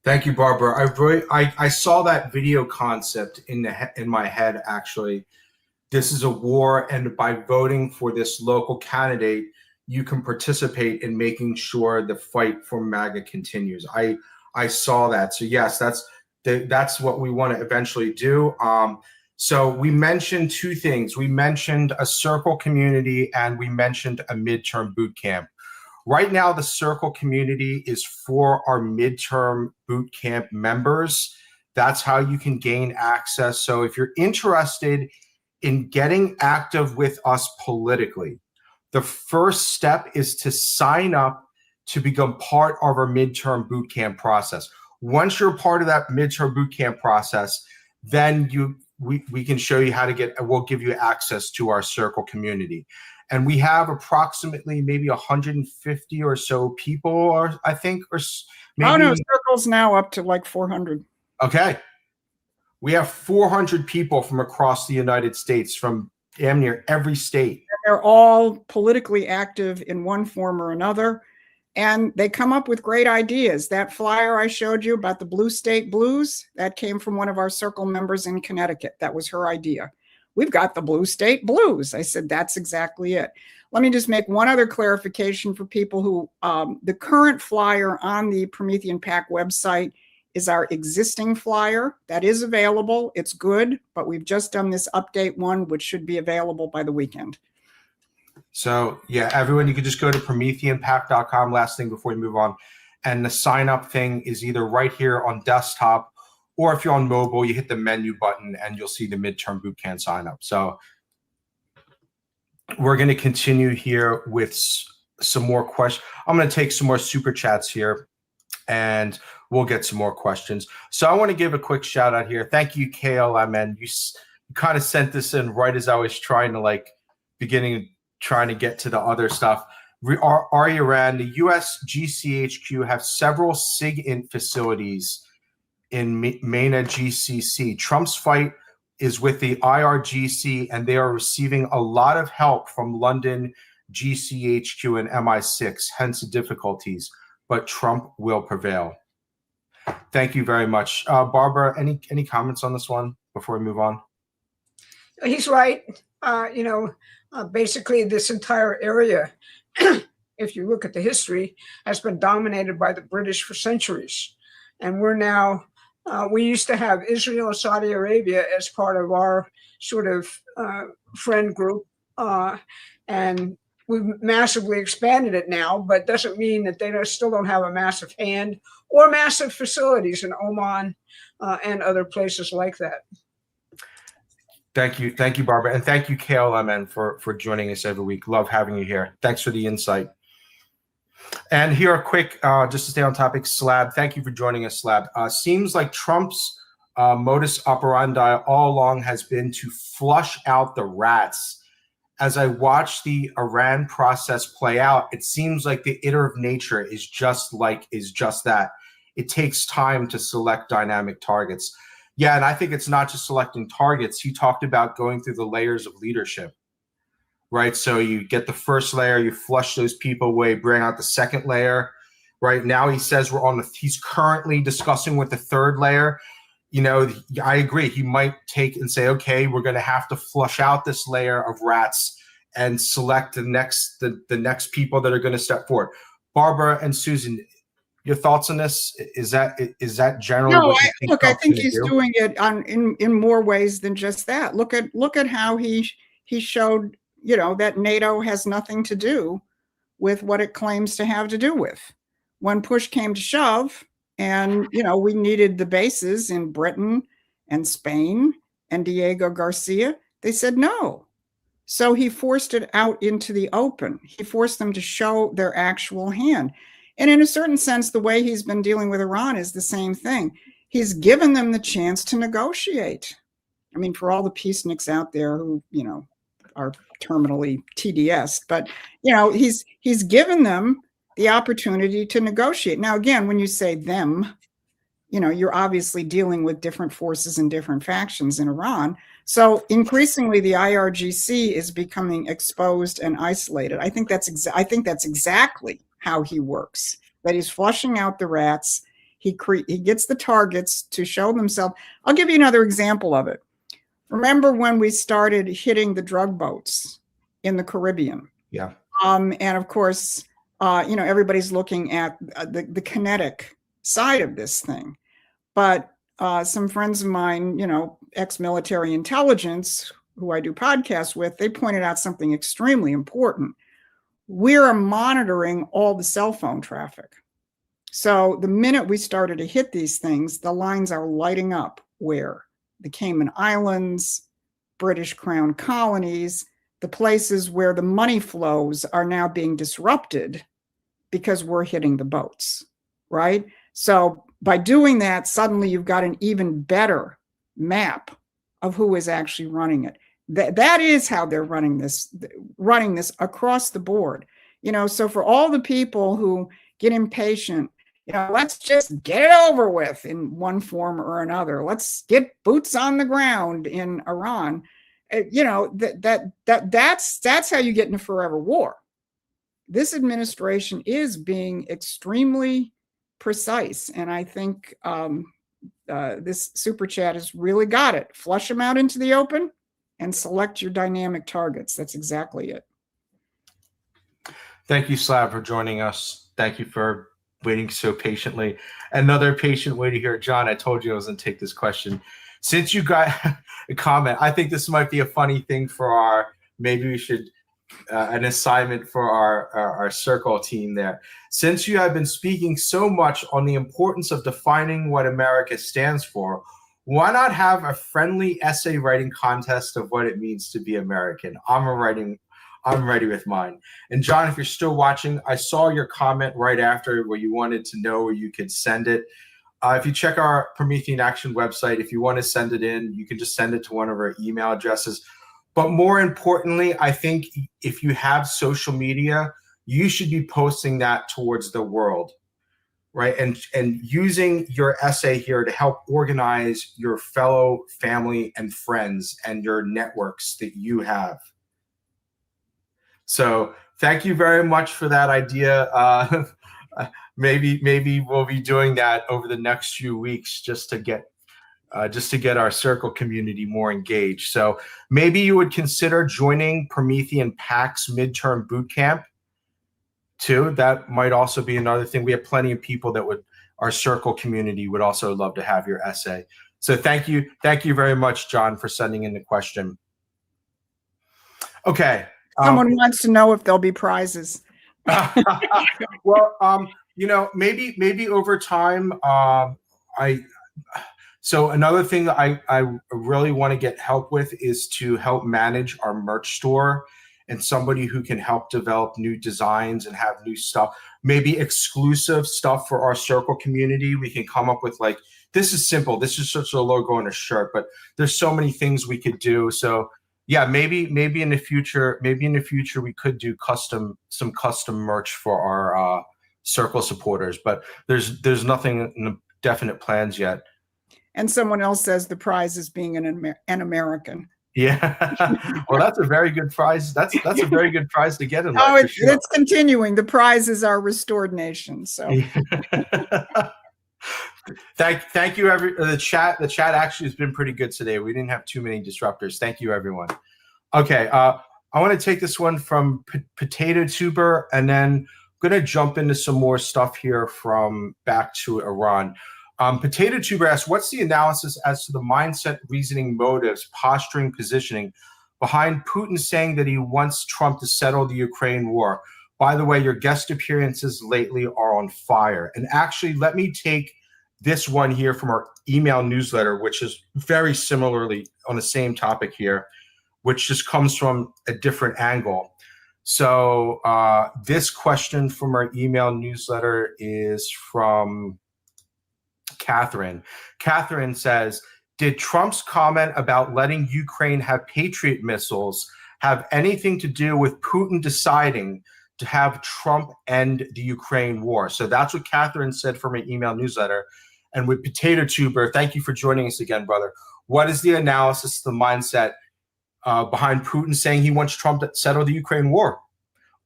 Thank you, Barbara. I saw that video concept in my head, actually. This is a war, and by voting for this local candidate, you can participate in making sure the fight for MAGA continues. I saw that. So yes, that's what we want to eventually do. So we mentioned two things. We mentioned a circle community and we mentioned a midterm boot camp. Right now, the circle community is for our midterm boot camp members. That's how you can gain access. So if you're interested in getting active with us politically, the first step is to sign up to become part of our midterm boot camp process. Once you're part of that midterm boot camp process, then we can show you how to get, we'll give you access to our circle community. And we have approximately maybe 150 or so people, or I think, or maybe. Oh no, circle's now up to like 400. Okay. We have 400 people from across the United States, from damn near every state. They're all politically active in one form or another. And they come up with great ideas. That flyer I showed you about the Blue State Blues, that came from one of our circle members in Connecticut. That was her idea. We've got the Blue State Blues. I said, that's exactly it. Let me just make one other clarification for people who, the current flyer on the Promethean PAC website is our existing flyer. That is available. It's good, but we've just done this update one, which should be available by the weekend. So yeah, everyone, you can just go to PrometheanPack.com, last thing before we move on. And the sign up thing is either right here on desktop, or if you're on mobile, you hit the menu button and you'll see the midterm boot camp sign up. So we're going to continue here with some more questions. I'm going to take some more super chats here and we'll get some more questions. So I want to give a quick shout out here. Thank you, KLMN. You kind of sent this in right as I was trying to trying to get to the other stuff. Iran, the US GCHQ have several SIG-INT facilities in MENA GCC. Trump's fight is with the IRGC, and they are receiving a lot of help from London GCHQ and MI6, hence the difficulties, but Trump will prevail. Thank you very much. Barbara, any comments on this one before we move on? He's right. Basically this entire area, if you look at the history, has been dominated by the British for centuries. And we're now, we used to have Israel and Saudi Arabia as part of our sort of friend group. And we've massively expanded it now, but doesn't mean that they still don't have a massive hand or massive facilities in Oman and other places like that. Thank you, Barbara, and thank you, KLMN, for joining us every week. Love having you here. Thanks for the insight. And here a quick, just to stay on topic, Slab. Thank you for joining us, Slab. Seems like Trump's modus operandi all along has been to flush out the rats. As I watch the Iran process play out, it seems like the iterative nature is just that. It takes time to select dynamic targets. Yeah, and I think it's not just selecting targets. He talked about going through the layers of leadership, right? So you get the first layer, you flush those people away, bring out the second layer. Right now, he says he's currently discussing with the third layer. I agree. He might take and say, okay, we're going to have to flush out this layer of rats and select the next people that are going to step forward. Barbara and Susan, your thoughts on this? Is that generally No, what you think? I think Trump's he's gonna do? doing it in more ways than just that. Look at how he showed, that NATO has nothing to do with what it claims to have to do with. When push came to shove, and we needed the bases in Britain and Spain and Diego Garcia, they said no. So he forced it out into the open. He forced them to show their actual hand. And in a certain sense, the way he's been dealing with Iran is the same thing. He's given them the chance to negotiate. I mean, for all the peaceniks out there who, are terminally TDS, but, he's given them the opportunity to negotiate. Now, again, when you say them, you're obviously dealing with different forces and different factions in Iran. So increasingly, the IRGC is becoming exposed and isolated. I think that's exactly how he works. That he's flushing out the rats. He gets the targets to show themselves. I'll give you another example of it. Remember when we started hitting the drug boats in the Caribbean? Yeah. And of course, everybody's looking at the kinetic side of this thing. But some friends of mine, ex-military intelligence, who I do podcasts with, they pointed out something extremely important. We're monitoring all the cell phone traffic. So the minute we started to hit these things, the lines are lighting up where the Cayman Islands, British Crown colonies, the places where the money flows are now being disrupted because we're hitting the boats, right? So by doing that, suddenly you've got an even better map of who is actually running it. That is how they're running this across the board. So for all the people who get impatient, let's just get it over with in one form or another. Let's get boots on the ground in Iran. That's how you get in a forever war. This administration is being extremely precise, and I think this super chat has really got it. Flush them out into the open and select your dynamic targets. That's exactly it. Thank you, Slav, for joining us. Thank you for waiting so patiently. Another patient waiting here. John, I told you I was going to take this question. Since you got a comment, I think this might be a funny thing for maybe we should, an assignment for our circle team there. Since you have been speaking so much on the importance of defining what America stands for, why not have a friendly essay writing contest of what it means to be American? I'm ready with mine. And John, if you're still watching, I saw your comment right after where you wanted to know where you could send it. If you check our Promethean Action website, if you want to send it in, you can just send it to one of our email addresses. But more importantly, I think if you have social media, you should be posting that towards the world, right? And using your essay here to help organize your fellow family and friends and your networks that you have. So thank you very much for that idea. Maybe we'll be doing that over the next few weeks just to get our circle community more engaged. So maybe you would consider joining Promethean PAC's midterm boot camp too. That might also be another thing. We have plenty of people that our circle community would also love to have your essay. So thank you very much, John, for sending in the question. Okay. Someone wants to know if there'll be prizes. Well, maybe over time, so another thing that I really want to get help with is to help manage our merch store, and somebody who can help develop new designs and have new stuff, maybe exclusive stuff for our circle community. We can come up with this is simple. This is just a logo on a shirt, but there's so many things we could do. So yeah, maybe in the future, we could do some custom merch for our circle supporters, but there's nothing in the definite plans yet. And someone else says the prize is being an American. Yeah. Well, that's a very good prize. That's a very good prize to get in life. It's continuing. The prize is our restored nation. So thank you, the chat. The chat actually has been pretty good today. We didn't have too many disruptors. Thank you, everyone. Okay. I want to take this one from Potato Tuber, and then I'm going to jump into some more stuff here from back to Iran. Potato Tuber asks, what's the analysis as to the mindset, reasoning, motives, posturing, positioning behind Putin saying that he wants Trump to settle the Ukraine war? By the way, your guest appearances lately are on fire. And actually, let me take this one here from our email newsletter, which is very similarly on the same topic here, which just comes from a different angle. So this question from our email newsletter is from Catherine. Catherine says, did Trump's comment about letting Ukraine have Patriot missiles have anything to do with Putin deciding to have Trump end the Ukraine war? So that's what Catherine said from an email newsletter. And with Potato Tuber, thank you for joining us again, brother. What is the analysis, the mindset behind Putin saying he wants Trump to settle the Ukraine war?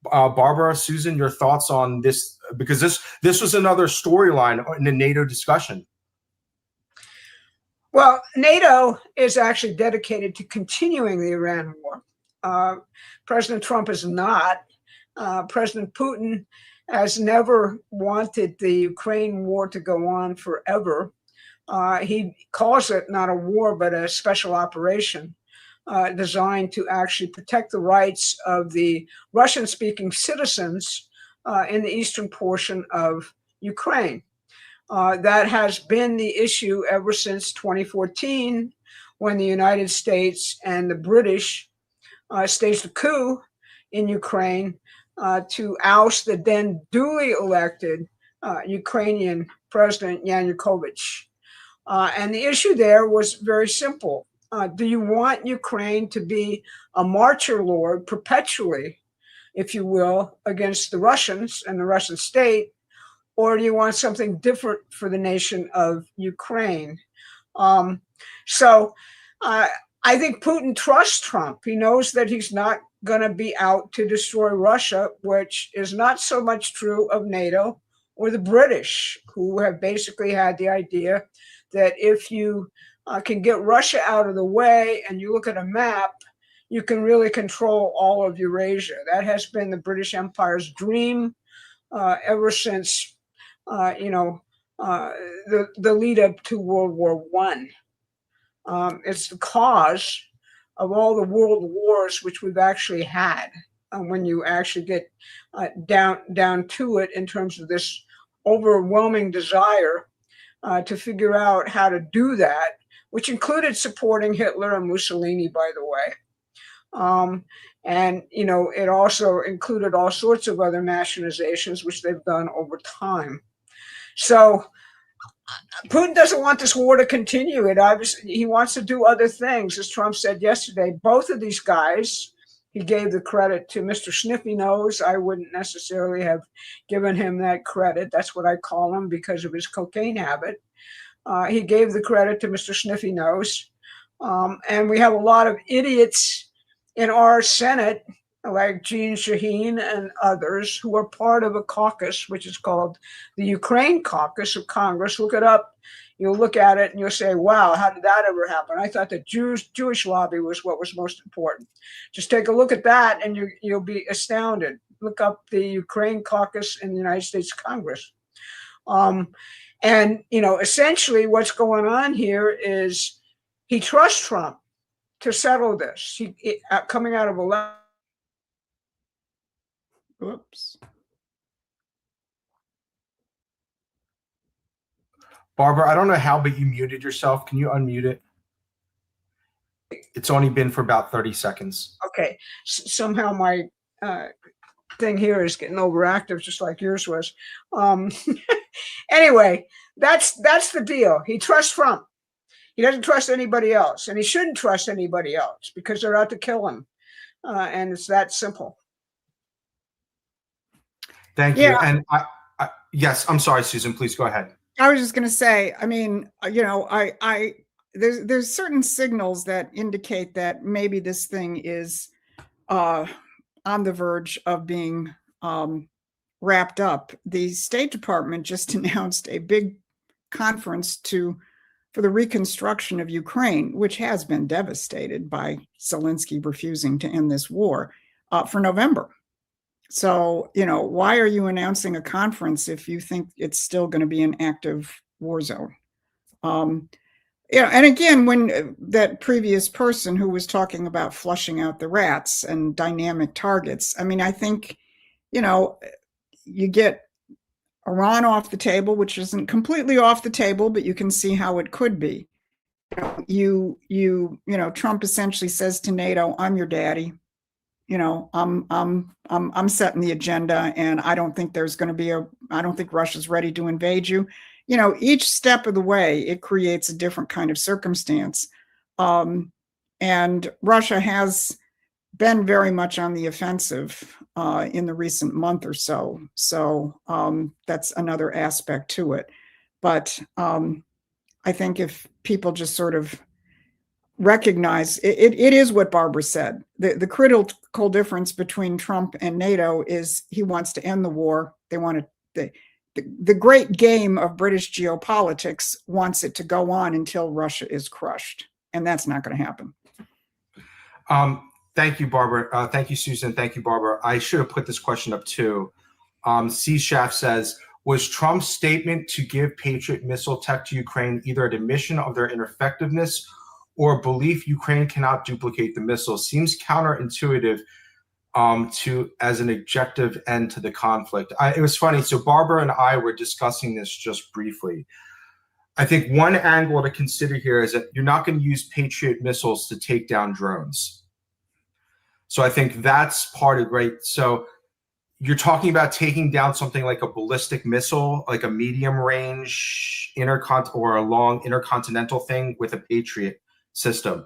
Barbara, Susan, your thoughts on this? Because this was another storyline in the NATO discussion. Well, NATO is actually dedicated to continuing the Iran war. President Trump is not. President Putin has never wanted the Ukraine war to go on forever. He calls it not a war, but a special operation designed to actually protect the rights of the Russian-speaking citizens in the eastern portion of Ukraine. That has been the issue ever since 2014, when the United States and the British staged a coup in Ukraine to oust the then duly elected Ukrainian President Yanukovych. And the issue there was very simple. Do you want Ukraine to be a martyr lord perpetually, if you will, against the Russians and the Russian state? Or do you want something different for the nation of Ukraine? So I think Putin trusts Trump. He knows that he's not going to be out to destroy Russia, which is not so much true of NATO or the British, who have basically had the idea that if you can get Russia out of the way and you look at a map, you can really control all of Eurasia. That has been the British Empire's dream ever since the lead up to World War I. It's the cause of all the world wars which we've actually had. When you actually get down to it, in terms of this overwhelming desire to figure out how to do that, which included supporting Hitler and Mussolini, by the way. And, it also included all sorts of other nationalizations, which they've done over time. So Putin doesn't want this war to continue. He wants to do other things. As Trump said yesterday, both of these guys, he gave the credit to Mr. Sniffy Nose. I wouldn't necessarily have given him that credit. That's what I call him because of his cocaine habit. He gave the credit to Mr. Sniffy Nose. And we have a lot of idiots in our Senate, like Jean Shaheen and others, who are part of a caucus, which is called the Ukraine Caucus of Congress. Look it up. You'll look at it and you'll say, wow, how did that ever happen? I thought the Jewish lobby was what was most important. Just take a look at that and you'll be astounded. Look up the Ukraine Caucus in the United States Congress. And, essentially what's going on here is he trusts Trump to settle this. Coming out of election. Oops. Barbara, I don't know how, but you muted yourself. Can you unmute it? It's only been for about 30 seconds. Okay. Somehow my thing here is getting overactive, just like yours was. Anyway, that's the deal. He trusts Trump. He doesn't trust anybody else, and he shouldn't trust anybody else because they're out to kill him. And it's that simple. Thank you. And yes, I'm sorry, Susan, please go ahead. I was just going to say, I mean, there's certain signals that indicate that maybe this thing is on the verge of being wrapped up. The State Department just announced a big conference for the reconstruction of Ukraine, which has been devastated by Zelensky refusing to end this war. for November. So, why are you announcing a conference if you think it's still going to be an active war zone? And again, when that previous person who was talking about flushing out the rats and dynamic targets, I mean, I think, you get Iran off the table, which isn't completely off the table, but you can see how it could be. Trump essentially says to NATO, "I'm your daddy. I'm setting the agenda, and I don't think I don't think Russia's ready to invade you." Each step of the way, it creates a different kind of circumstance. And Russia has been very much on the offensive in the recent month or so. So that's another aspect to it. But I think if people just sort of recognize it is what Barbara said. The critical difference between Trump and NATO is he wants to end the war. They want to. The great game of British geopolitics wants it to go on until Russia is crushed, and that's not going to happen. Thank you, Barbara. Thank you, Susan. Thank you, Barbara. I should have put this question up too. C. Schaff says, was Trump's statement to give Patriot missile tech to Ukraine either an admission of their ineffectiveness or a belief Ukraine cannot duplicate the missile? Seems counterintuitive as an objective end to the conflict. It was funny. So Barbara and I were discussing this just briefly. I think one angle to consider here is that you're not going to use Patriot missiles to take down drones. So I think that's part of right. So you're talking about taking down something like a ballistic missile, like a medium range or a long intercontinental thing with a Patriot system.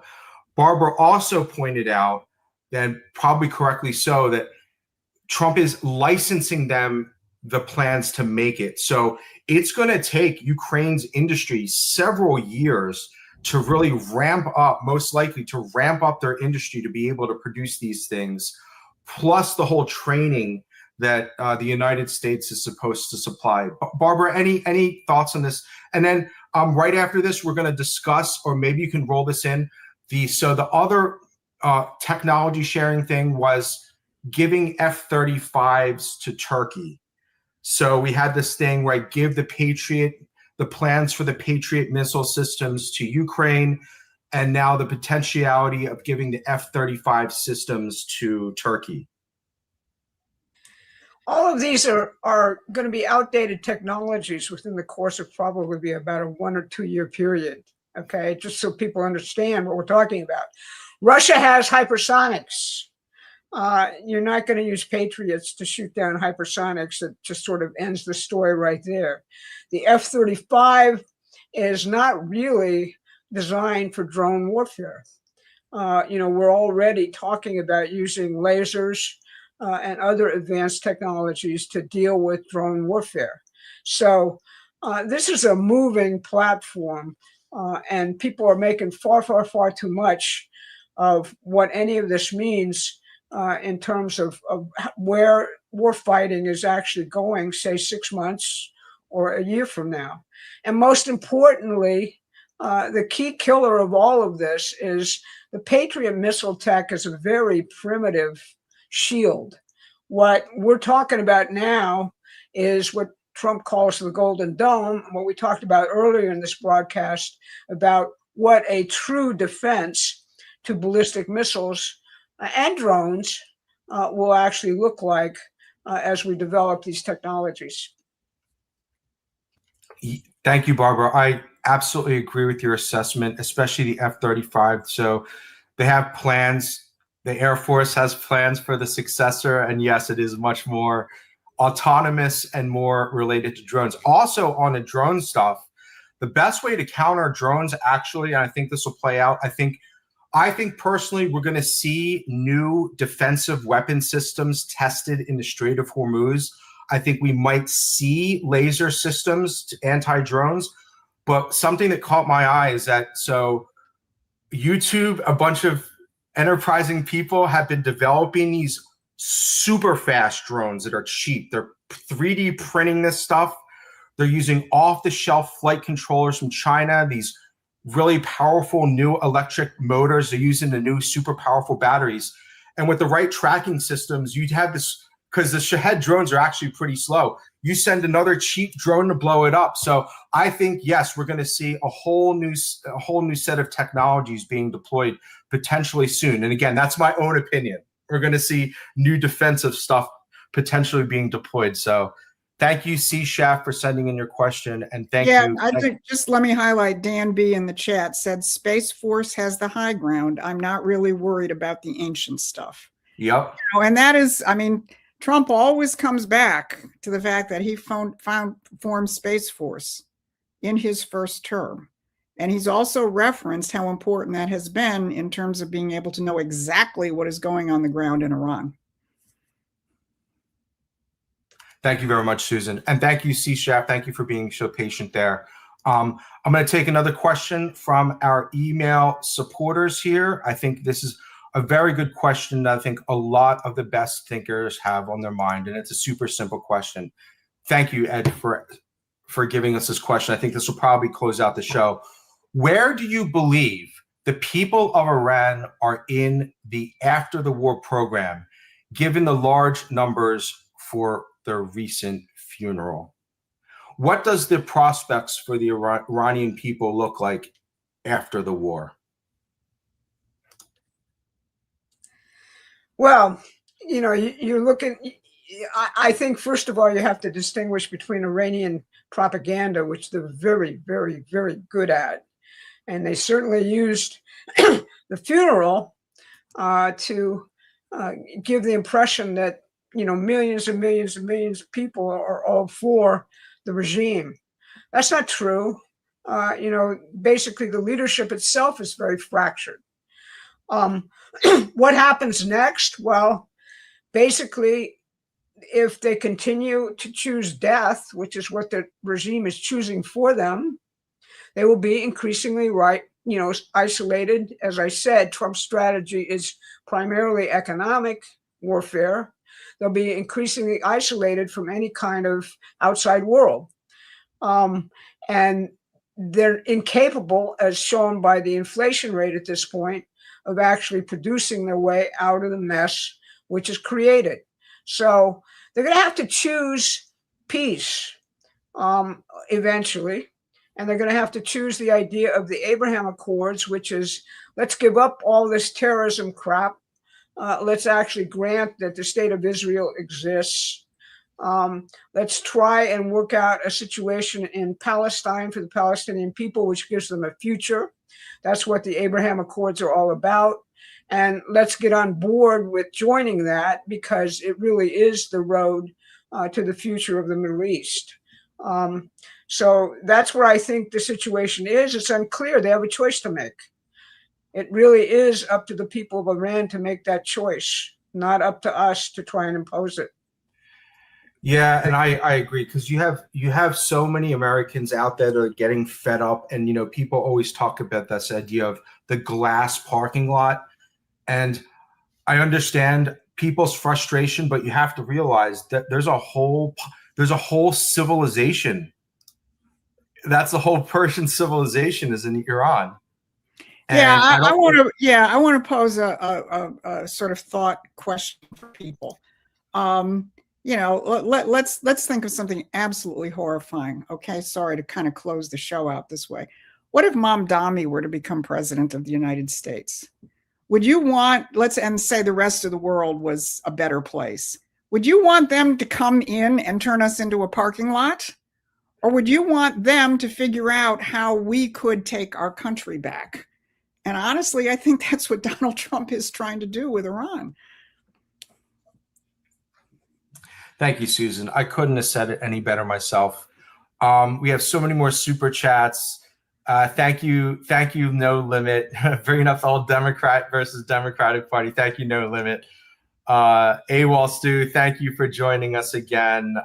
Barbara also pointed out, and probably correctly so, that Trump is licensing them the plans to make it. So it's going to take Ukraine's industry several years to really ramp up, most likely to ramp up their industry to be able to produce these things, plus the whole training that the United States is supposed to supply. Barbara, any thoughts on this? And then right after this, we're going to discuss, or maybe you can roll this in, the other technology sharing thing was giving F-35s to Turkey. So we had this thing where I give the plans for the Patriot missile systems to Ukraine, and now the potentiality of giving the F-35 systems to Turkey. All of these are going to be outdated technologies within the course of probably be about a 1 or 2 year period. Okay, just so people understand what we're talking about. Russia has hypersonics. You're not going to use Patriots to shoot down hypersonics. That just sort of ends the story right there. The F-35 is not really designed for drone warfare. We're already talking about using lasers and other advanced technologies to deal with drone warfare. So this is a moving platform, and people are making far, far, far too much of what any of this means in terms of where war fighting is actually going, say 6 months or a year from now. And most importantly, the key killer of all of this is the Patriot missile tech is a very primitive shield. What we're talking about now is what Trump calls the Golden Dome, what we talked about earlier in this broadcast about what a true defense to ballistic missiles and drones will actually look like as we develop these technologies. Thank you, Barbara. I absolutely agree with your assessment, especially the F-35. So they have plans. The Air Force has plans for the successor. And yes, it is much more autonomous and more related to drones. Also on the drone stuff, the best way to counter drones, actually, and I think this will play out, I think personally, we're going to see new defensive weapon systems tested in the Strait of Hormuz. I think we might see laser systems to anti-drones. But something that caught my eye is that, YouTube, a bunch of enterprising people have been developing these super fast drones that are cheap. They're 3D printing this stuff. They're using off-the-shelf flight controllers from China, these really powerful new electric motors. They're using the new super powerful batteries. And with the right tracking systems, you'd have this, because the Shahed drones are actually pretty slow. You send another cheap drone to blow it up. So I think, yes, we're going to see a whole new set of technologies being deployed potentially soon. And again, that's my own opinion. We're going to see new defensive stuff potentially being deployed. So thank you, C. Shaft, for sending in your question. And thank you. I think just let me highlight Dan B in the chat said Space Force has the high ground. I'm not really worried about the ancient stuff. Yep. And that is, I mean, Trump always comes back to the fact that he formed Space Force in his first term. And he's also referenced how important that has been in terms of being able to know exactly what is going on the ground in Iran. Thank you very much, Susan. And thank you, C. Shaft. Thank you for being so patient there. I'm going to take another question from our email supporters here. I think this is a very good question that I think a lot of the best thinkers have on their mind, and it's a super simple question. Thank you, Ed, for giving us this question. I think this will probably close out the show. Where do you believe the people of Iran are in the after the war program, given the large numbers for their recent funeral? What does the prospects for the Iranian people look like after the war? Well, you know, you're looking, I think, first of all, you have to distinguish between Iranian propaganda, which they're very, very, very good at. And they certainly used the funeral to give the impression that, you know, millions and millions and millions of people are all for the regime. That's not true. You know, basically the leadership itself is very fractured. What happens next? Well, basically, if they continue to choose death, which is what the regime is choosing for them, they will be increasingly isolated. As I said, Trump's strategy is primarily economic warfare. They'll be increasingly isolated from any kind of outside world. And they're incapable, as shown by the inflation rate at this point, of actually producing their way out of the mess which is created. So they're going to have to choose peace eventually. And they're going to have to choose the idea of the Abraham Accords, which is, let's give up all this terrorism crap. Let's actually grant that the state of Israel exists. Let's try and work out a situation in Palestine for the Palestinian people, which gives them a future. That's what the Abraham Accords are all about. And let's get on board with joining that, because it really is the road to the future of the Middle East. So that's where I think the situation is. It's unclear. They have a choice to make. It really is up to the people of Iran to make that choice, not up to us to try and impose it. Yeah, and I agree, because you have so many Americans out there that are getting fed up, and you know, people always talk about this idea of the glass parking lot, and I understand people's frustration, but you have to realize that there's a whole civilization. That's the whole Persian civilization is in Iran. And yeah, I want to pose a sort of thought question for people. You know, let's think of something absolutely horrifying. Okay, sorry to kind of close the show out this way. What if Mamdani were to become president of the United States? Would you want, and say the rest of the world was a better place, would you want them to come in and turn us into a parking lot? Or would you want them to figure out how we could take our country back? And honestly, I think that's what Donald Trump is trying to do with Iran. Thank you, Susan. I couldn't have said it any better myself. We have so many more super chats. Thank you, No Limit. Bringing up the whole Democrat versus Democratic Party. Thank you, No Limit. AWOL Stu, thank you for joining us again.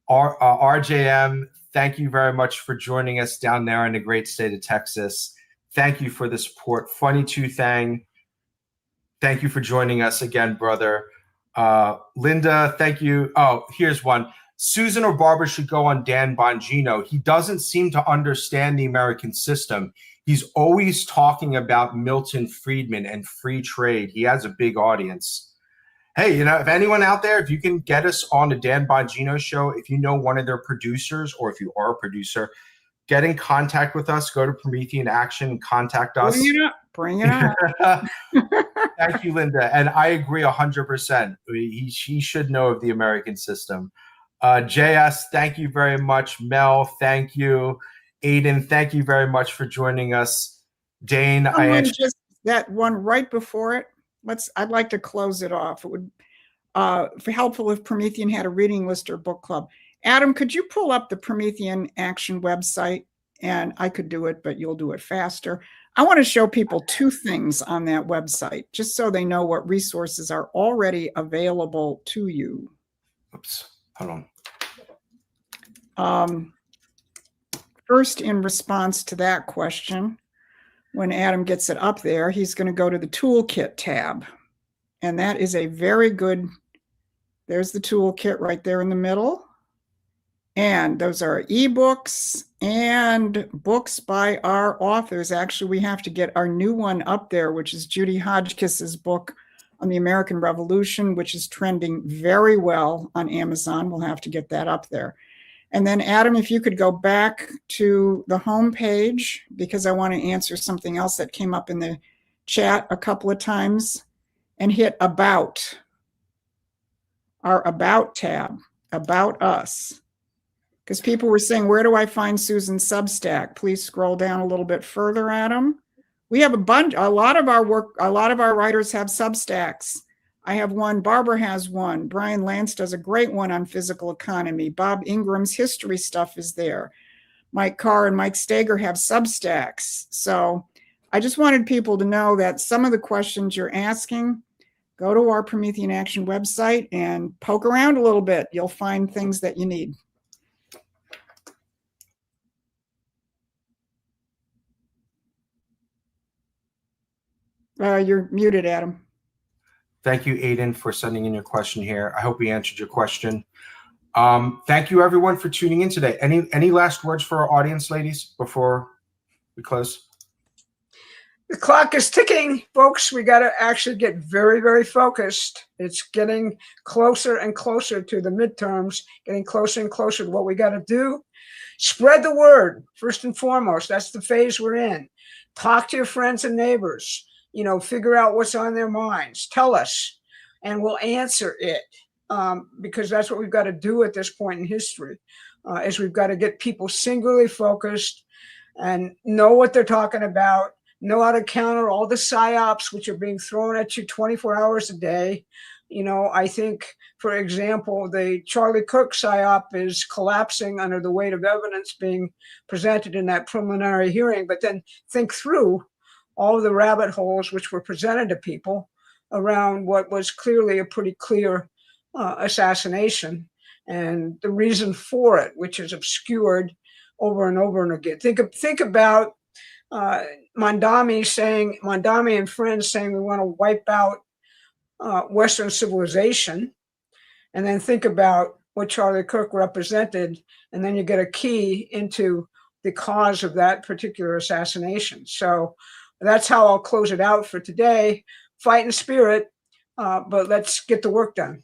RJM, thank you very much for joining us down there in the great state of Texas. Thank you for the support. Funny Two Thang, thank you for joining us again, brother. Linda, thank you. Oh, here's one. Susan or Barbara should go on Dan Bongino. He doesn't seem to understand the American system. He's always talking about Milton Friedman and free trade. He has a big audience. Hey, if anyone out there, if you can get us on the Dan Bongino show, if you know one of their producers, or if you are a producer, get in contact with us. Go to Promethean Action and contact us. Bring it up. Thank you, Linda. And I agree 100%. He should know of the American system. JS, thank you very much. Mel, thank you. Aiden, thank you very much for joining us. Dane, just that one right before it. I'd like to close it off. It would be helpful if Promethean had a reading list or book club. Adam, could you pull up the Promethean Action website? And I could do it, but you'll do it faster. I want to show people two things on that website, just so they know what resources are already available to you. Oops, hold on. First, in response to that question, when Adam gets it up there, he's going to go to the toolkit tab. And that is a very good, there's the toolkit right there in the middle. And those are ebooks and books by our authors. Actually, we have to get our new one up there, which is Judy Hodgkiss's book on the American Revolution, which is trending very well on Amazon. We'll have to get that up there. And then, Adam, if you could go back to the home page, because I want to answer something else that came up in the chat a couple of times, and hit About, our About tab, About Us. Because people were saying, where do I find Susan's Substack? Please scroll down a little bit further, Adam. We have a lot of our writers have Substacks. I have one, Barbara has one, Brian Lance does a great one on physical economy. Bob Ingram's history stuff is there. Mike Carr and Mike Steger have Substacks. So I just wanted people to know that some of the questions you're asking, go to our Promethean Action website and poke around a little bit. You'll find things that you need. You're muted, Adam. Thank you, Aiden, for sending in your question here. I hope we answered your question. Thank you, everyone, for tuning in today. Any last words for our audience, ladies, before we close? The clock is ticking, folks. We got to actually get very, very focused. It's getting closer and closer to the midterms, getting closer and closer to what we got to do. Spread the word, first and foremost. That's the phase we're in. Talk to your friends and neighbors. Figure out what's on their minds. Tell us, and we'll answer it, because that's what we've got to do at this point in history, is we've got to get people singularly focused and know what they're talking about, know how to counter all the psyops which are being thrown at you 24 hours a day. I think, for example, the Charlie Kirk psyop is collapsing under the weight of evidence being presented in that preliminary hearing, but then think through all of the rabbit holes which were presented to people around what was clearly a pretty clear assassination, and the reason for it, which is obscured over and over and again. Think about Mondami and friends saying we want to wipe out Western civilization, and then think about what Charlie Kirk represented, and then you get a key into the cause of that particular assassination. So that's how I'll close it out for today. Fight in spirit, but let's get the work done.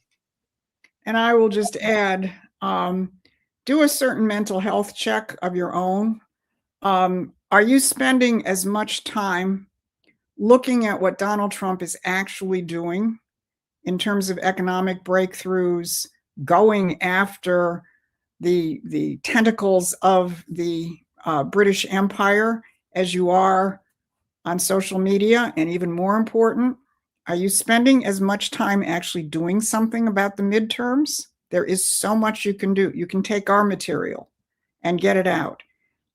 And I will just add, do a certain mental health check of your own. Are you spending as much time looking at what Donald Trump is actually doing in terms of economic breakthroughs, going after the tentacles of the British Empire as you are on social media? And even more important, are you spending as much time actually doing something about the midterms? There is so much you can do. You can take our material and get it out.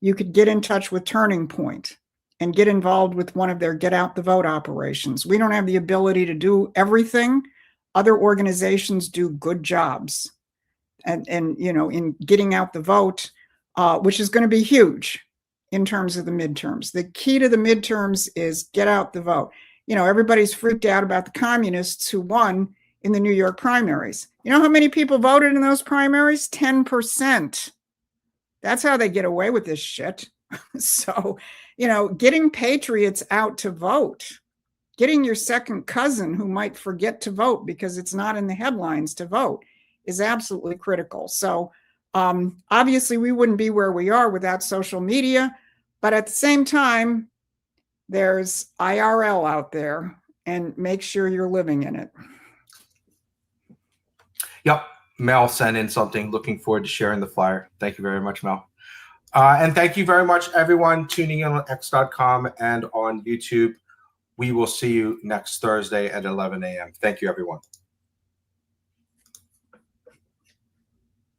You could get in touch with Turning Point and get involved with one of their get out the vote operations. We don't have the ability to do everything. Other organizations do good jobs and in getting out the vote, which is going to be huge in terms of the midterms. The key to the midterms is get out the vote. Everybody's freaked out about the communists who won in the New York primaries. You know how many people voted in those primaries? 10%. That's how they get away with this shit. So getting patriots out to vote, getting your second cousin who might forget to vote because it's not in the headlines to vote is absolutely critical. So obviously we wouldn't be where we are without social media, but at the same time, there's IRL out there, and make sure you're living in it. Yep. Mel sent in something. Looking forward to sharing the flyer. Thank you very much, Mel. And thank you very much, everyone, tuning in on X.com and on YouTube. We will see you next Thursday at 11 a.m. Thank you, everyone.